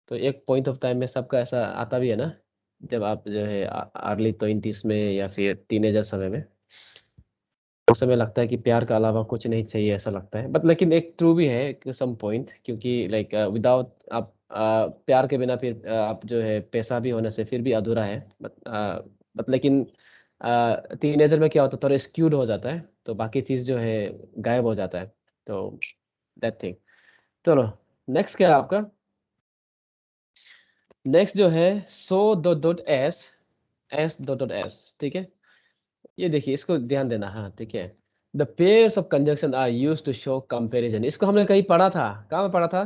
तो एक पॉइंट ऑफ टाइम में सबका ऐसा आता भी है ना, जब आप जो है अर्ली 20s में या फिर टीनेजर समय में, उस समय लगता है कि प्यार के अलावा कुछ नहीं चाहिए, ऐसा लगता है। बट लेकिन एक ट्रू भी है सम पॉइंट, क्योंकि लाइक विदाउट आप प्यार के बिना फिर आप जो है पैसा भी होने से फिर भी अधूरा है। बट लेकिन टीनेजर में क्या होता है, थोड़ा स्क्यूड हो जाता है, तो बाकी चीज़ जो है गायब हो जाता है। तो दैट थिंग। चलो नेक्स्ट क्या है आपका, नेक्स्ट जो है so dot dot S, S dot dot S, ठीक है। ये देखिए, इसको ध्यान देना, हाँ ठीक है। The pairs of conjunction are used to show comparison. इसको हमने कहीं पढ़ा था, कहाँ में पढ़ा था?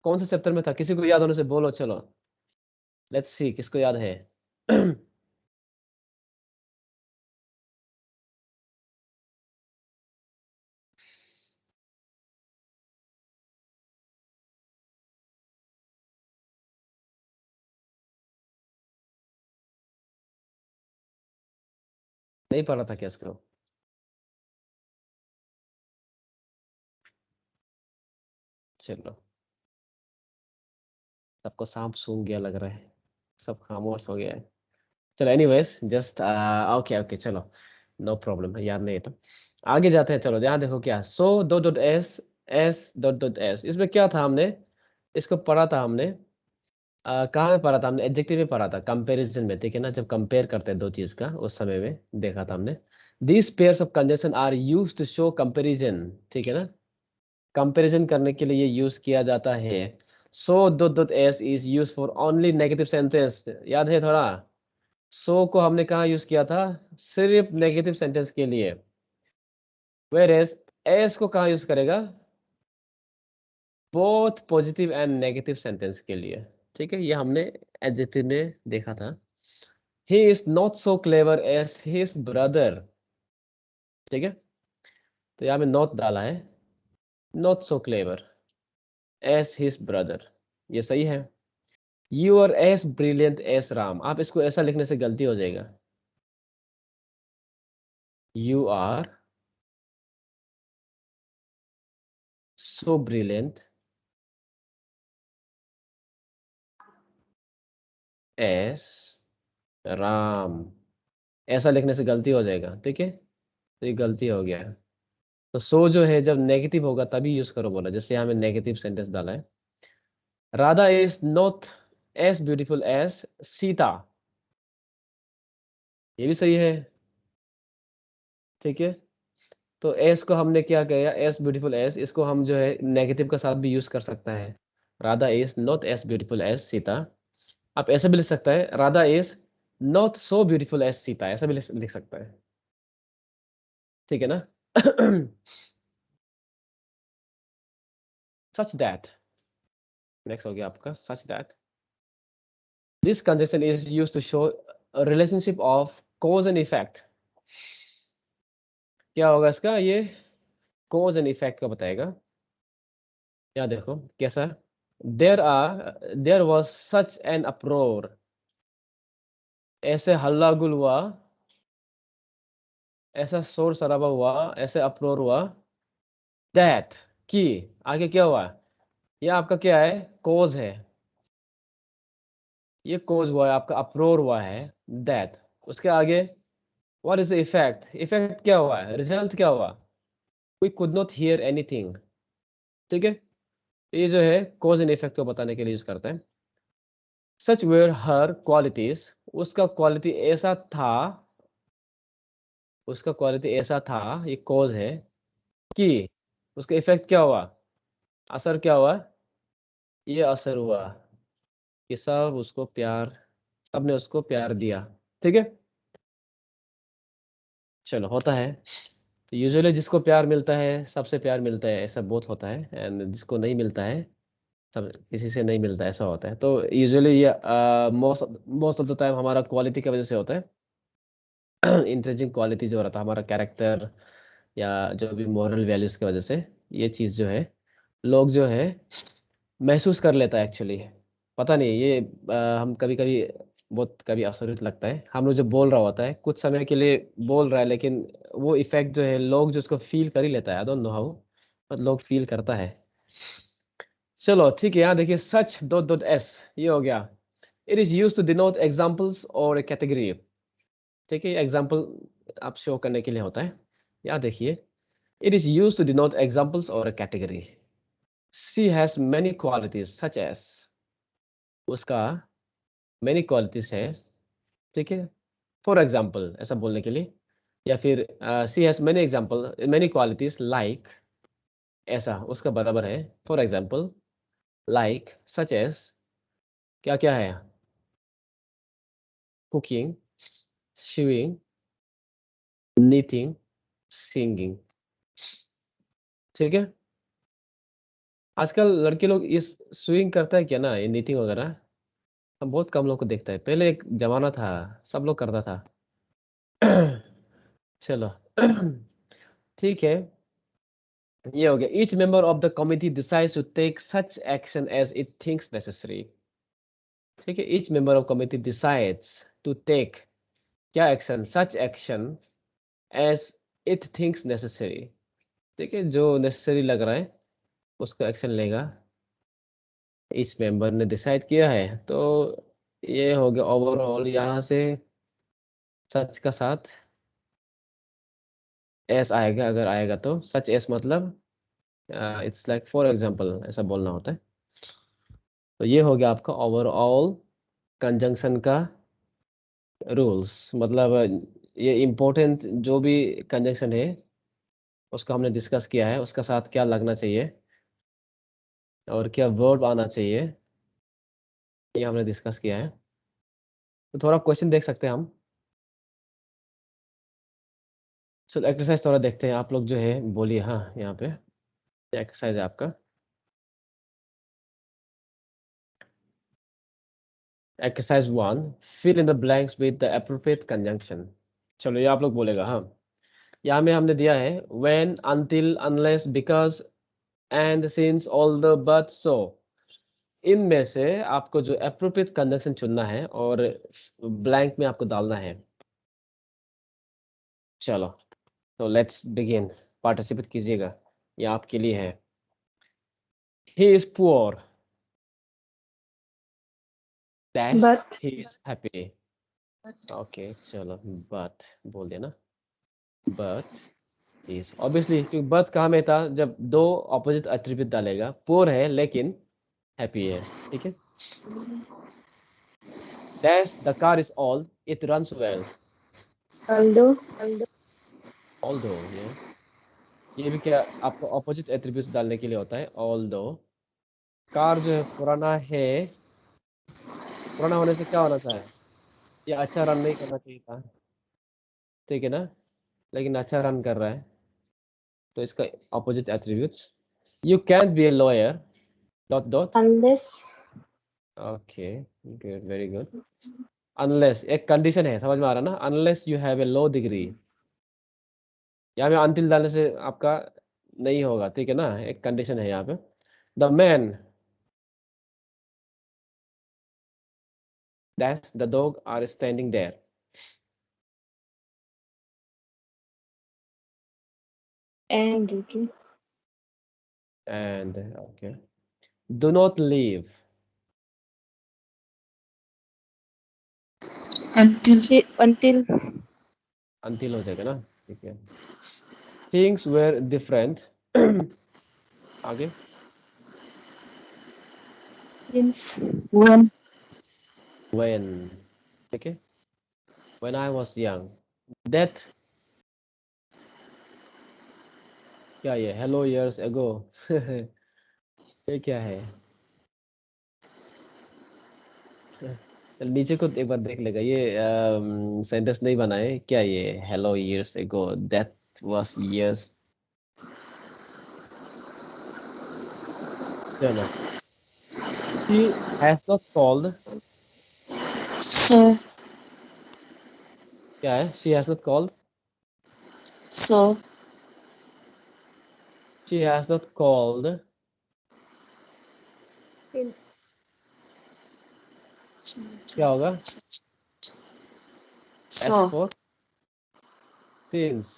कौन से चैप्टर में था? किसी को याद होने से बोलो, चलो लेट्स सी किसको याद है। नहीं पढ़ा था क्या इसको? चलो, सबको सांप सूंघ गया लग रहा है, सब खामोश हो गया है। चलो एनीवेज जस्ट ओके ओके, चलो नो प्रॉब्लम, याद नहीं है तो आगे जाते हैं। चलो यहाँ देखो क्या, so dot dot S, S dot dot S, इसमें क्या था? हमने इसको पढ़ा था, हमने कहाँ में पढ़ा था? हमने एडजेक्टिव में पढ़ा था, कंपैरिजन में, ठीक है ना? जब कंपेयर करते हैं दो चीज का, उस समय में देखा था हमने। These pairs of conjunction are used to show comparison, ठीक है ना? कंपैरिजन करने के लिए ये यूज किया जाता है। So dot dot S is use for only negative sentence, याद है थोड़ा? सो को हमने कहाँ यूज किया था? सिर्फ नेगेटिव सेंटेंस के लिए। वेयर एज एस को कहाँ यूज करेगा? Both positive and negative sentence के लिए, ठीक है? ये हमने एडजेक्टिव में देखा था। He is not so clever as his brother, ठीक है? तो यहाँ में नॉट डाला है, not so clever as his brother, ये सही है। You are as brilliant as Ram, आप इसको ऐसा लिखने से गलती हो जाएगा। You are so brilliant as Ram, ऐसा लिखने से गलती हो जाएगा, ठीक है? तो ये गलती हो गया है। तो सो जो है जब नेगेटिव होगा तभी यूज करो बोला, जैसे यहाँ में नेगेटिव सेंटेंस डाला है। Radha is not as beautiful as Sita, ये भी सही है, ठीक है? तो एस को हमने क्या किया? एस ब्यूटीफुल एस, इसको हम जो है नेगेटिव के साथ भी यूज कर सकता है। Radha is not as beautiful as Sita. आप ऐसे भी लिख सकता है, Radha is not so beautiful as Sita, ऐसा भी लिख सकता है, ठीक है ना? सच दैट, नेक्स्ट हो गया आपका such that. This conjunction is used to show relationship of cause and effect. क्या होगा इसका? ये कॉज एंड इफेक्ट का बताएगा। यहाँ देखो कैसा, there was such an uproar, ऐसे हल्ला गुल हुआ, ऐसा शोर शराबा हुआ, ऐसे अप्रोर हुआ, दैट कि, आगे क्या हुआ? ये आपका क्या है? कोज है, ये कोज हुआ है आपका, अप्रोर हुआ है, दैट। उसके आगे what is the effect? Effect क्या हुआ है? रिजल्ट क्या हुआ? We could not hear anything, ठीक है? ये जो है कोज एंड इफेक्ट को बताने के लिए यूज करते हैं। सच वेयर हर क्वालिटीज, उसका क्वालिटी ऐसा था, उसका क्वालिटी ऐसा था, ये कॉज है, कि उसका इफेक्ट क्या हुआ? असर क्या हुआ? ये असर हुआ कि सब उसको प्यार, सबने उसको प्यार दिया, ठीक है? चलो होता है। तो यूजुअली जिसको प्यार मिलता है सबसे प्यार मिलता है, ऐसा बहुत होता है, एंड जिसको नहीं मिलता है सब किसी से नहीं मिलता, ऐसा होता है। तो यूजुअली ये most most of the time हमारा क्वालिटी की वजह से होता है। इंटेलिजेंट क्वालिटी जो रहता है हमारा कैरेक्टर, या जो भी मॉरल वैल्यूज की वजह से, ये चीज़ जो है लोग जो है महसूस कर लेता है एक्चुअली। पता नहीं ये हम कभी कभी बहुत कभी असुरक्षित लगता है, हम लोग जो बोल रहा होता है कुछ समय के लिए बोल रहा है, लेकिन वो इफेक्ट जो है लोग जो उसको फील कर ही लेता है, आई डोंट नो हाउ, पर लोग फील करता है। चलो ठीक है, यहाँ देखिए सच डॉट डॉट एस, ये हो गया। It is use to denote examples और ए कैटेगरी, ठीक है? एग्जाम्पल आप शो करने के लिए होता है। यहाँ देखिए, it is use to denote examples और a category. She has many qualities such as, उसका मैनी क्वालिटीज है, ठीक है? फॉर एग्जाम्पल ऐसा बोलने के लिए, या फिर she has many example many qualities like, ऐसा उसका बराबर है, for example, like, such as, क्या क्या है? cooking, sewing, knitting, singing. ठीक है। आजकल लड़के लोग इस स्विंग करता है क्या ना, ये नीटिंग वगैरह हम बहुत कम लोग को देखता है। पहले एक जमाना था सब लोग करता था। चलो ठीक है, ये हो गया। Each member of the committee decides to take such action as it thinks necessary. ठीक है, each member of committee decides to take क्या action, such action as it thinks necessary. ठीक है, जो नेसेसरी लग रहा है उसका एक्शन लेगा। इस मेंबर ने डिसाइड किया है, तो ये हो गया ओवरऑल। यहाँ से सच का साथ एस आएगा, अगर आएगा तो सच एस मतलब इट्स लाइक फॉर एग्जांपल ऐसा बोलना होता है। तो ये हो गया आपका ओवरऑल कंजंक्शन का रूल्स। मतलब ये इम्पोर्टेंट जो भी कंजंक्शन है उसको हमने डिस्कस किया है, उसका साथ क्या लगना चाहिए और क्या वर्ब आना चाहिए, ये हमने डिस्कस किया है। तो थोड़ा क्वेश्चन देख सकते हैं हम। चलो एक्सरसाइज थोड़ा देखते हैं। आप लोग जो है बोलिए। हाँ, यहाँ पे एक्सरसाइज है आपका। Exercise 1, fill in the blanks with the appropriate conjunction. चलो ये आप लोग बोलेगा। हाँ, यहाँ में हमने दिया है when, until, unless, because, and, since, although, but, so. इनमें से आपको जो एप्रोप्रिएट कंजंक्शन चुनना है और ब्लैंक में आपको डालना है। चलो तो लेट्स बिगिन। पार्टिसिपेट कीजिएगा, ये आपके लिए है। He is poor that But he is happy. Okay चलो, बट बोल देना। बट इज ऑब्वियसली, क्योंकि बट कहाँ में था, जब दो ऑपोजिट एट्रीब्यूट डालेगा। पुअर है लेकिन हैप्पी है। ठीक है। Dash the car is old, it runs well. although although ये भी क्या आपको ऑपोजिट एट्रीब्यूट्स डालने के लिए होता है। ऑल्दो कार जो है पुराना है, पुराना होने से क्या होना चाहिए, ये अच्छा रन नहीं करना चाहिए था। ठीक है ना, लेकिन अच्छा रन कर रहा है, तो इसका opposite attributes. You can be a lawyer dot dot. unless okay good, very good. Unless एक कंडीशन है, समझ में आ रहा ना। Unless you have a low degree, यहाँ पे अनटिल डालने से आपका नहीं होगा। ठीक है ना, एक कंडीशन है यहाँ पे। The man dash the dog are standing there. and okay. And okay, do not leave. Until until हो जाएगा ना। ठीक है। Things were different. आगे since when व्हेन। ठीक है, when I was young. That क्या, ये हेलो इयर्स एगो। ये क्या है। चल नीचे को एक बार देख लेगा, ये सेंटेंस नहीं बनाए क्या। ये hello years ago, that was years. चलो, she has not called। so क्या है, she has not called। so she has not called। क्या होगा, s so for since।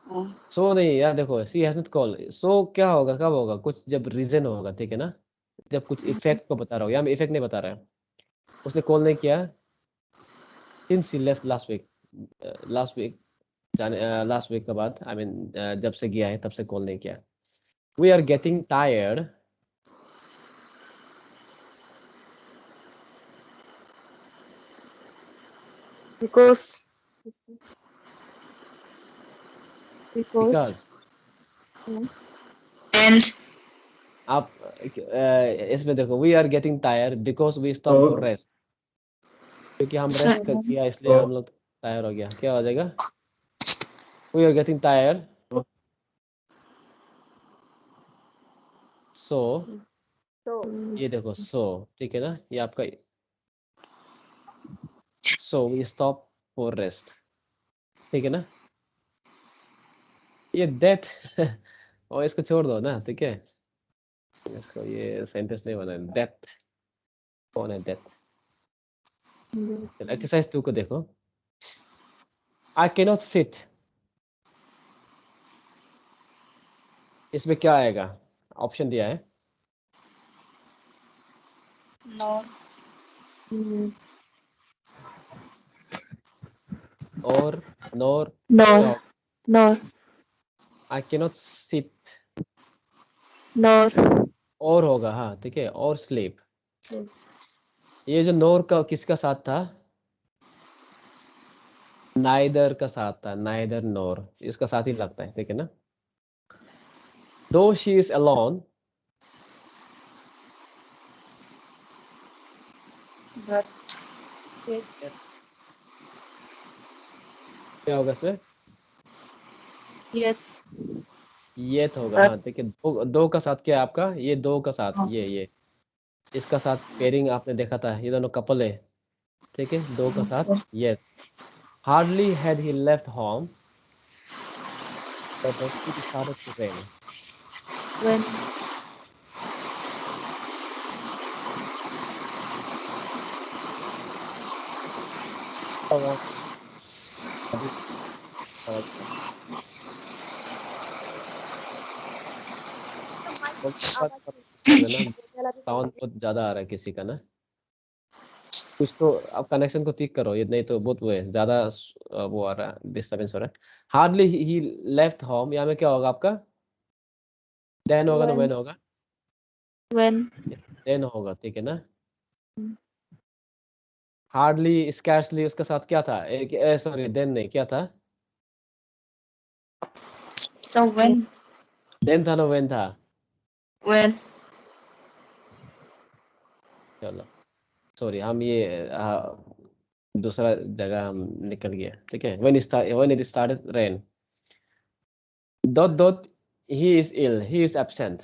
oh, सो नहीं यार, देखो सी हैज नॉट कॉल। सो क्या होगा, कब होगा, कुछ जब रीजन होगा। ठीक है ना, जब कुछ इफेक्ट को बता रहा हो। यहाँ में इफेक्ट नहीं बता रहा है, उसने कॉल नहीं किया since he left last week. Last week जाने, लास्ट वीक के बाद, आई मीन जब से गया है तब से कॉल नहीं किया। We are getting tired. because because because and आप इसमें देखो, we are getting tired because we stop for rest. क्योंकि हम Sir. रेस्ट कर लिया इसलिए हम लोग टायर हो गया. क्या हो जाएगा? We are getting tired. So ये देखो so ठीक है ना, ये आपका so we stop for rest. ठीक है ना, ये death और इसको छोड़ दो ना, ठीक है, इसको ये सेंटेंस नहीं बना. डेथ कौन है? डेथ. एक्सरसाइज 2 को देखो. आई कैनॉट सिट, इसमें क्या आएगा? ऑप्शन दिया है. No. और nor. Nor. Nor. I cannot sit Nor. और होगा, हाँ ठीक है, और स्लीप. ये जो नोर का किसका साथ था? नाइदर का साथ था. नाइदर नोर इसका साथ ही लगता है, ठीक है ना. दो शी इज अलोन, But. क्या होगा इसमें? Yet. ये तो होगा, हाँ ठीक है. दो का साथ क्या है आपका? ये दो का साथ, ये इसका साथ पेयरिंग आपने देखा था, ये दोनों कपल है, ठीक है. दो का साथ yes. Hardly had he left home but it started to rain. When. Sound बहुत ज्यादा आ रहा है किसी का ना. कुछ तो आप कनेक्शन को ठीक करो, ये नहीं तो बहुत वो है ज्यादा वो आ रहा है, डिस्टरबेंस हो रहा है. हार्डली ही लेफ्ट होम, यहाँ में क्या होगा आपका? देन होगा ना When. व्हेन होगा? When. देन होगा, ठीक है ना. हार्डली स्कैर्सली उसका साथ क्या था? सॉरी देन नहीं, क्या था? So when. देन था ना व्हेन था? When. चलो सॉरी, हम ये दूसरा जगह हम निकल गया, ठीक है. when it started rain. Dot he is ill, he is absent.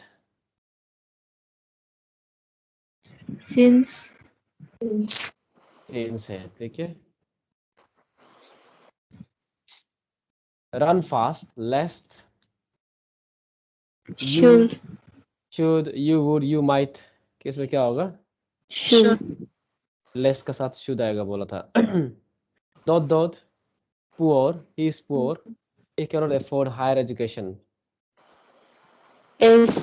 Since. Since है, ठीक है. Run fast lest Should. should you would you might, किस में क्या होगा? Should. lest का साथ should आएगा बोला था. dot poor, he is poor, he cannot afford higher education. Else.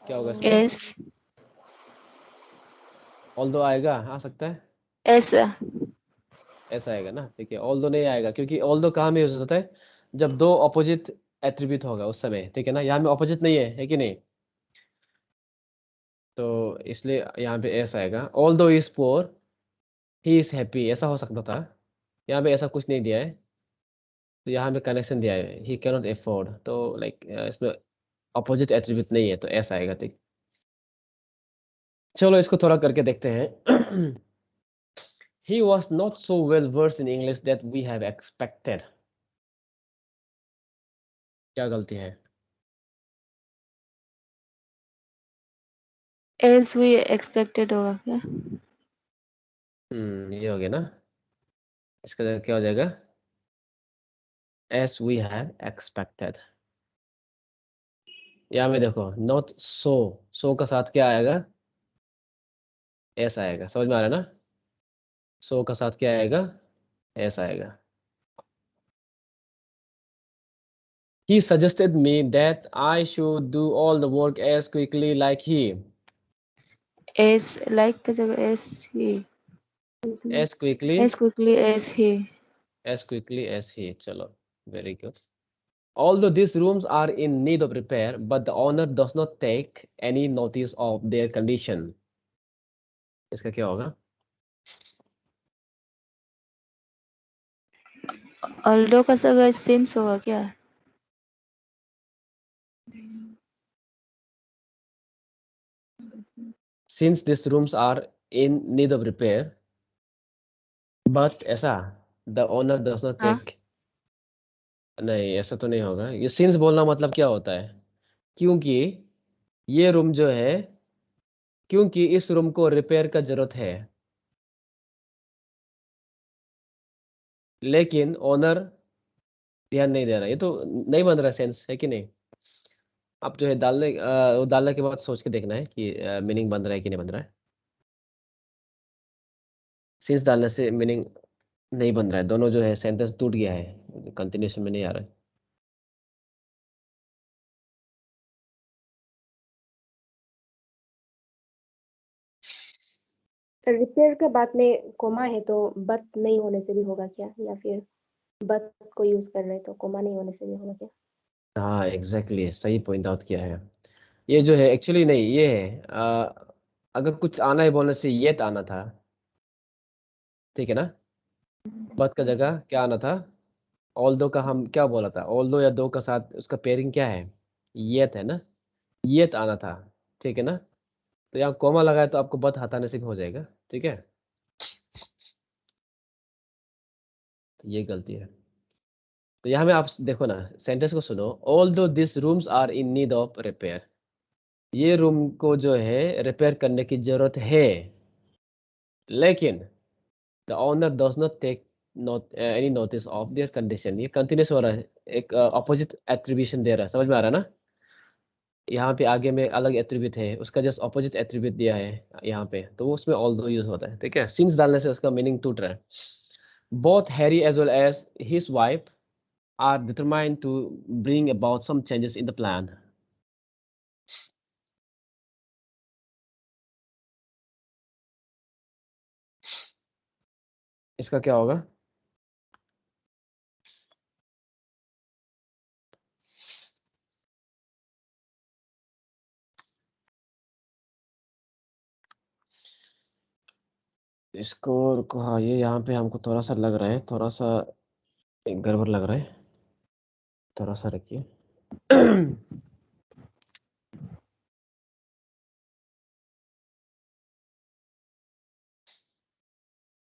क्या होगा इसमें? Else. although आएगा, आ सकता है, ऐसा. ऐसा आएगा ना, ठीक है. although नहीं आएगा क्योंकि although कहाँ में यूज होता है? जब दो ऑपोजिट एट्रीब्यूट होगा उस समय, ठीक है ना. यहाँ में ऑपोजिट नहीं है कि नहीं? तो इसलिए यहाँ पे ऐसा आएगा. although he is poor he is happy, ऐसा हो सकता था. यहाँ पे ऐसा कुछ नहीं दिया है, तो यहाँ पे कनेक्शन दिया है he cannot afford, तो लाइक इसमें अपोजिट एट्रीब्यूट नहीं है, तो ऐसा आएगा, ठीक. चलो इसको थोड़ा करके देखते हैं. he was not so well versed in English that we have expected. क्या गलती है? Else we expected होगा क्या? ये हो गया ना. इसका जगह क्या हो जाएगा? as we have expected. यहाँ में देखो not so का साथ क्या आएगा? ऐसा आएगा. समझ में आ रहा है ना? so का साथ क्या आएगा? ऐसा आएगा. He suggested me that I should do all the work as quickly like he. As like का जगह as he. As quickly As quickly as he. as he. चलो, very good. Although these rooms are in need of repair, but the owner does not take any notice of their condition. इसका क्या होगा? Although का जगह since होगा क्या? since these rooms are in need of repair, but ऐसा the owner does not हाँ take, नहीं ऐसा तो नहीं होगा। ये since बोलना मतलब क्या होता है, क्योंकि ये रूम जो है, क्योंकि इस रूम को रिपेयर का जरूरत है, लेकिन ओनर ध्यान नहीं दे रहा। ये तो नहीं बन रहा सेंस, है कि नहीं? आप जो है वो डालने के बाद सोच के देखना है कि मीनिंग बन रहा है कि नहीं बन रहा है। सिंस डालने से मीनिंग नहीं बन रहा है, दोनों जो है सेंटेंस टूट गया है, कंटिन्यूशन में नहीं आ रहा है। सर रिपेयर का बात में कोमा है तो बट नहीं होने से भी होगा क्या, या फिर बट को यूज कर रहे हैं तो कोमा नहीं होने से भी होगा क्या? हाँ एग्जैक्टली, सही पॉइंट आउट किया है। ये जो है एक्चुअली नहीं, ये है अगर कुछ आना है बोलने से येट आना था, ठीक है ना? बट का जगह क्या आना था? ऑल्दो का हम क्या बोला था? ऑल्दो या दो का साथ उसका पेयरिंग क्या है? येट है ना? येट आना था, ठीक है ना? तो यहाँ कोमा लगाए तो आपको बट हटाने से भी हो जाएगा, ठीक है? तो ये गलती है। तो यहाँ में आप देखो ना, सेंटेंस को सुनो। Although this rooms are in need of repair, ये रूम को जो है रिपेयर करने की जरूरत है, लेकिन the owner does not take note any notice of their condition. ये कंटिन्यूस हो रहा है, एक अपोजिट एट्रीब्यूशन दे रहा है, समझ में आ रहा है ना? यहाँ पे आगे में अलग एट्रीब्यूट है, उसका जस्ट अपोजिट एट्रीब्यूट दिया है यहाँ पे, तो उसमें ऑल दो यूज होता है, ठीक है? सिंस डालने से उसका मीनिंग टूट रहा है। Both Harry as well as his wife are determined to bring about some changes in the plan. इसका क्या होगा? इसको रुको, हाँ ये यहाँ पे हमको थोड़ा सा लग रहा है, थोड़ा सा गड़बड़ लग रहा है, थोड़ा सा रखिए।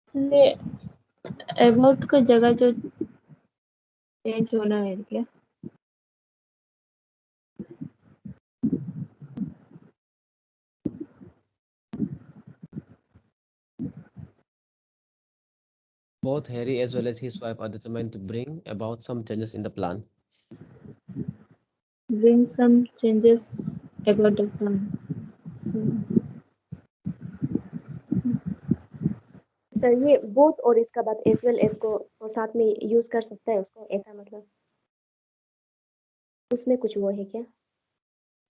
इसमें अबाउट का जगह जो चेंज होना है क्या? Both Harry as well as his wife are determined to bring about some changes in the plan. Bring some changes about the plan. So, sir ये बोथ और इसका बाद एज वेल एज को तो साथ में यूज कर सकता है उसको, ऐसा मतलब उसमें कुछ वो है क्या?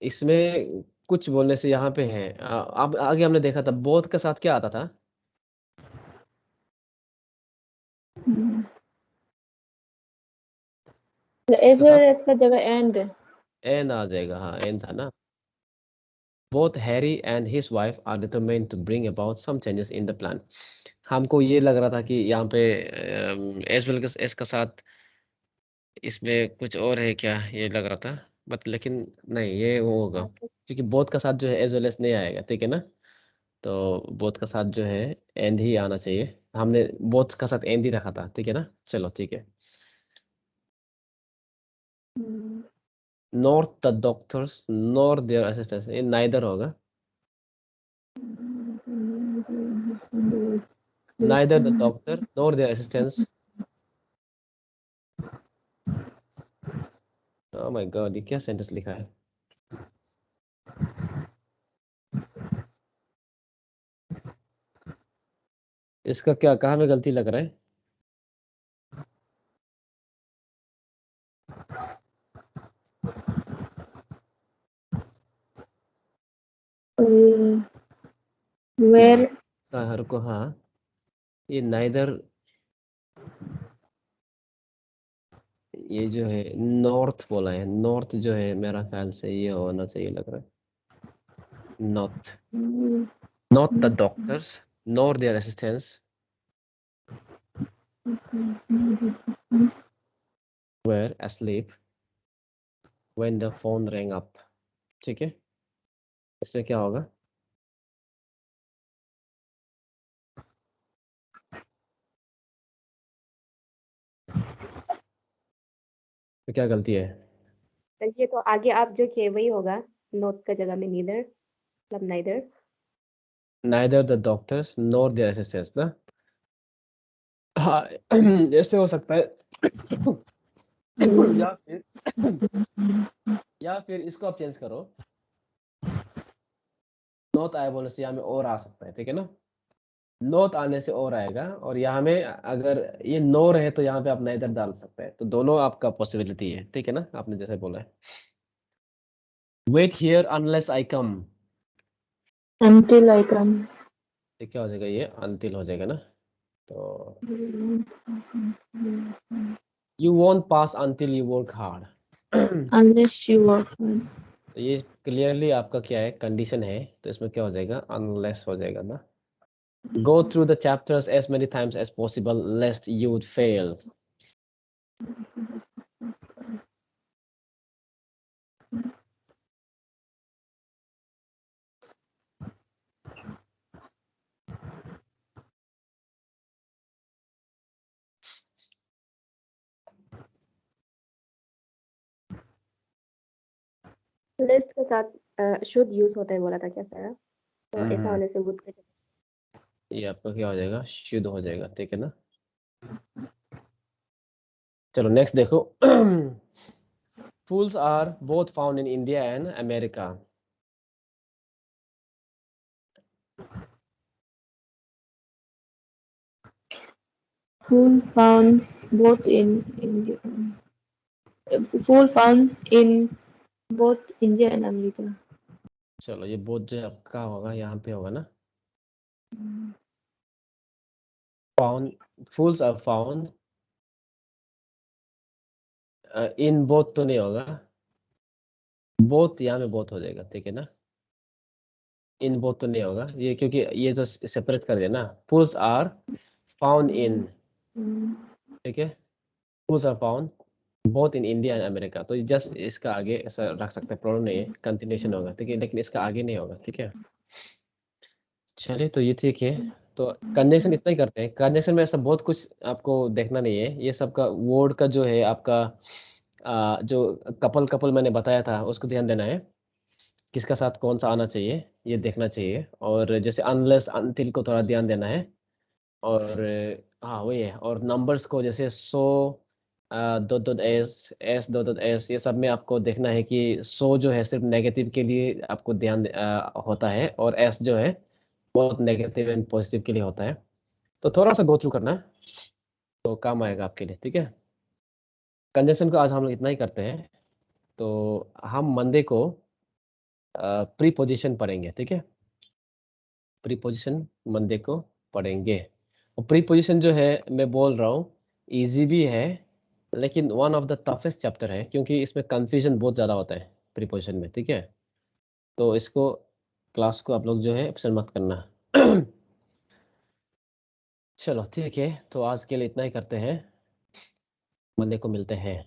इसमें कुछ बोलने से यहाँ पे है, अब आगे हमने देखा था बोथ के साथ क्या आता था? as well as का जगह and एन आ जाएगा, हाँ एन था ना। Both Harry and his wife are determined to bring about some changes in the plan. हमको ये लग रहा था कि यहाँ पे एज वेल एस का साथ इसमें कुछ और है क्या, ये लग रहा था, बट लेकिन नहीं, ये वो होगा, क्योंकि बोथ का साथ जो है एज वेल एस नहीं आएगा, ठीक है ना? तो बोथ का साथ जो है एंड ही आना चाहिए, हमने बोथ का साथ एंड ही रखा था, ठीक है ना? चलो ठीक है। Not the doctors nor their assistants, ये नाइदर होगा, neither the doctor nor their assistants. Oh my God, ये क्या सेंटेंस लिखा है? इसका क्या, कहाँ में गलती लग रहा है? where हर को, हाँ ये नाइदर, ये जो है नॉर्थ बोला है, नॉर्थ जो है मेरा ख्याल से ये होना चाहिए लग रहा है, not, not the doctors nor their assistants were asleep when the phone rang up, ठीक है? इसमें क्या होगा? तो क्या गलती है? तो ये तो आगे आप जो किए वही होगा, नॉट का जगह में नीदर, मतलब neither. Neither the doctors nor their assistants ना। हाँ ऐसे हो सकता है। या फिर इसको आप चेंज करो, नॉट आए बोलने से यहाँ में और आ सकता है, ठीक है ना। नॉट आने से और आएगा, और यहाँ में अगर ये नो रहे तो यहाँ पे आप नाइदर डाल सकते हैं, तो दोनों आपका पॉसिबिलिटी है, ठीक है ना, आपने जैसे बोला है। Wait here unless I come, Until I come. तो क्या हो जाएगा, ये अनटिल हो जाएगा ना। तो you want pass until you work hard. Unless you work hard. तो ये क्लियरली आपका क्या है, कंडीशन है, तो इसमें क्या हो जाएगा, अनलेस हो जाएगा ना। Go through the chapters as many times as possible lest you would fail. Lest के साथ शुड यूज होता है बोला था क्या सारा, तो ऐसा होने से वुड का जगह। ये आपका क्या हो जाएगा, शुद्ध हो जाएगा, ठीक है ना। चलो नेक्स्ट देखो। Fools are both found in India and America. Fool found both in India. Fool found in both India and America. चलो ये बोथ जो है आपका होगा, यहाँ पे होगा ना। Found, fools are found in both तो नहीं होगा, बोथ यहाँ में बोथ हो जाएगा, ठीक है ना। इन बोथ तो नहीं होगा ये, क्योंकि ये जो सेपरेट कर दिया ना, फूल्स आर फाउंड इन, ठीक है। Fools are found both in India and America, तो जस्ट इसका आगे ऐसा रख सकते हैं, प्रॉब्लम नहीं है, कंटिन्यूशन होगा, ठीक है, लेकिन इसका आगे नहीं होगा, ठीक है। चलिए तो ये ठीक है। तो कंजंक्शन इतना ही करते हैं, कंजंक्शन में ऐसा बहुत कुछ आपको देखना नहीं है, ये सब का वर्ड का जो है आपका जो कपल कपल मैंने बताया था उसको ध्यान देना है, किसका साथ कौन सा आना चाहिए ये देखना चाहिए, और जैसे अनलेस अनटिल को थोड़ा ध्यान देना है, और हाँ वही है, और नंबर्स को जैसे so dot dot S S dot dot S, ये सब में आपको देखना है कि सो जो है सिर्फ नेगेटिव के लिए आपको ध्यान होता है, और एस जो है बहुत नेगेटिव एंड पॉजिटिव के लिए होता है, तो थोड़ा सा गो थ्रू करना है तो काम आएगा आपके लिए, ठीक है। कंजंक्शन को आज हम लोग इतना ही करते हैं, तो हम मंडे को प्रीपोजिशन पढ़ेंगे, ठीक है। प्रीपोजिशन मंडे को पढ़ेंगे, और प्रीपोजिशन जो है मैं बोल रहा हूँ इजी भी है, लेकिन one of the toughest chapter है, क्योंकि इसमें कंफ्यूजन बहुत ज़्यादा होता है प्रीपोजिशन में, ठीक है। तो इसको क्लास को आप लोग जो है एब्सेंट मत करना। चलो ठीक है, तो आज के लिए इतना ही करते हैं, मंडे को मिलते हैं।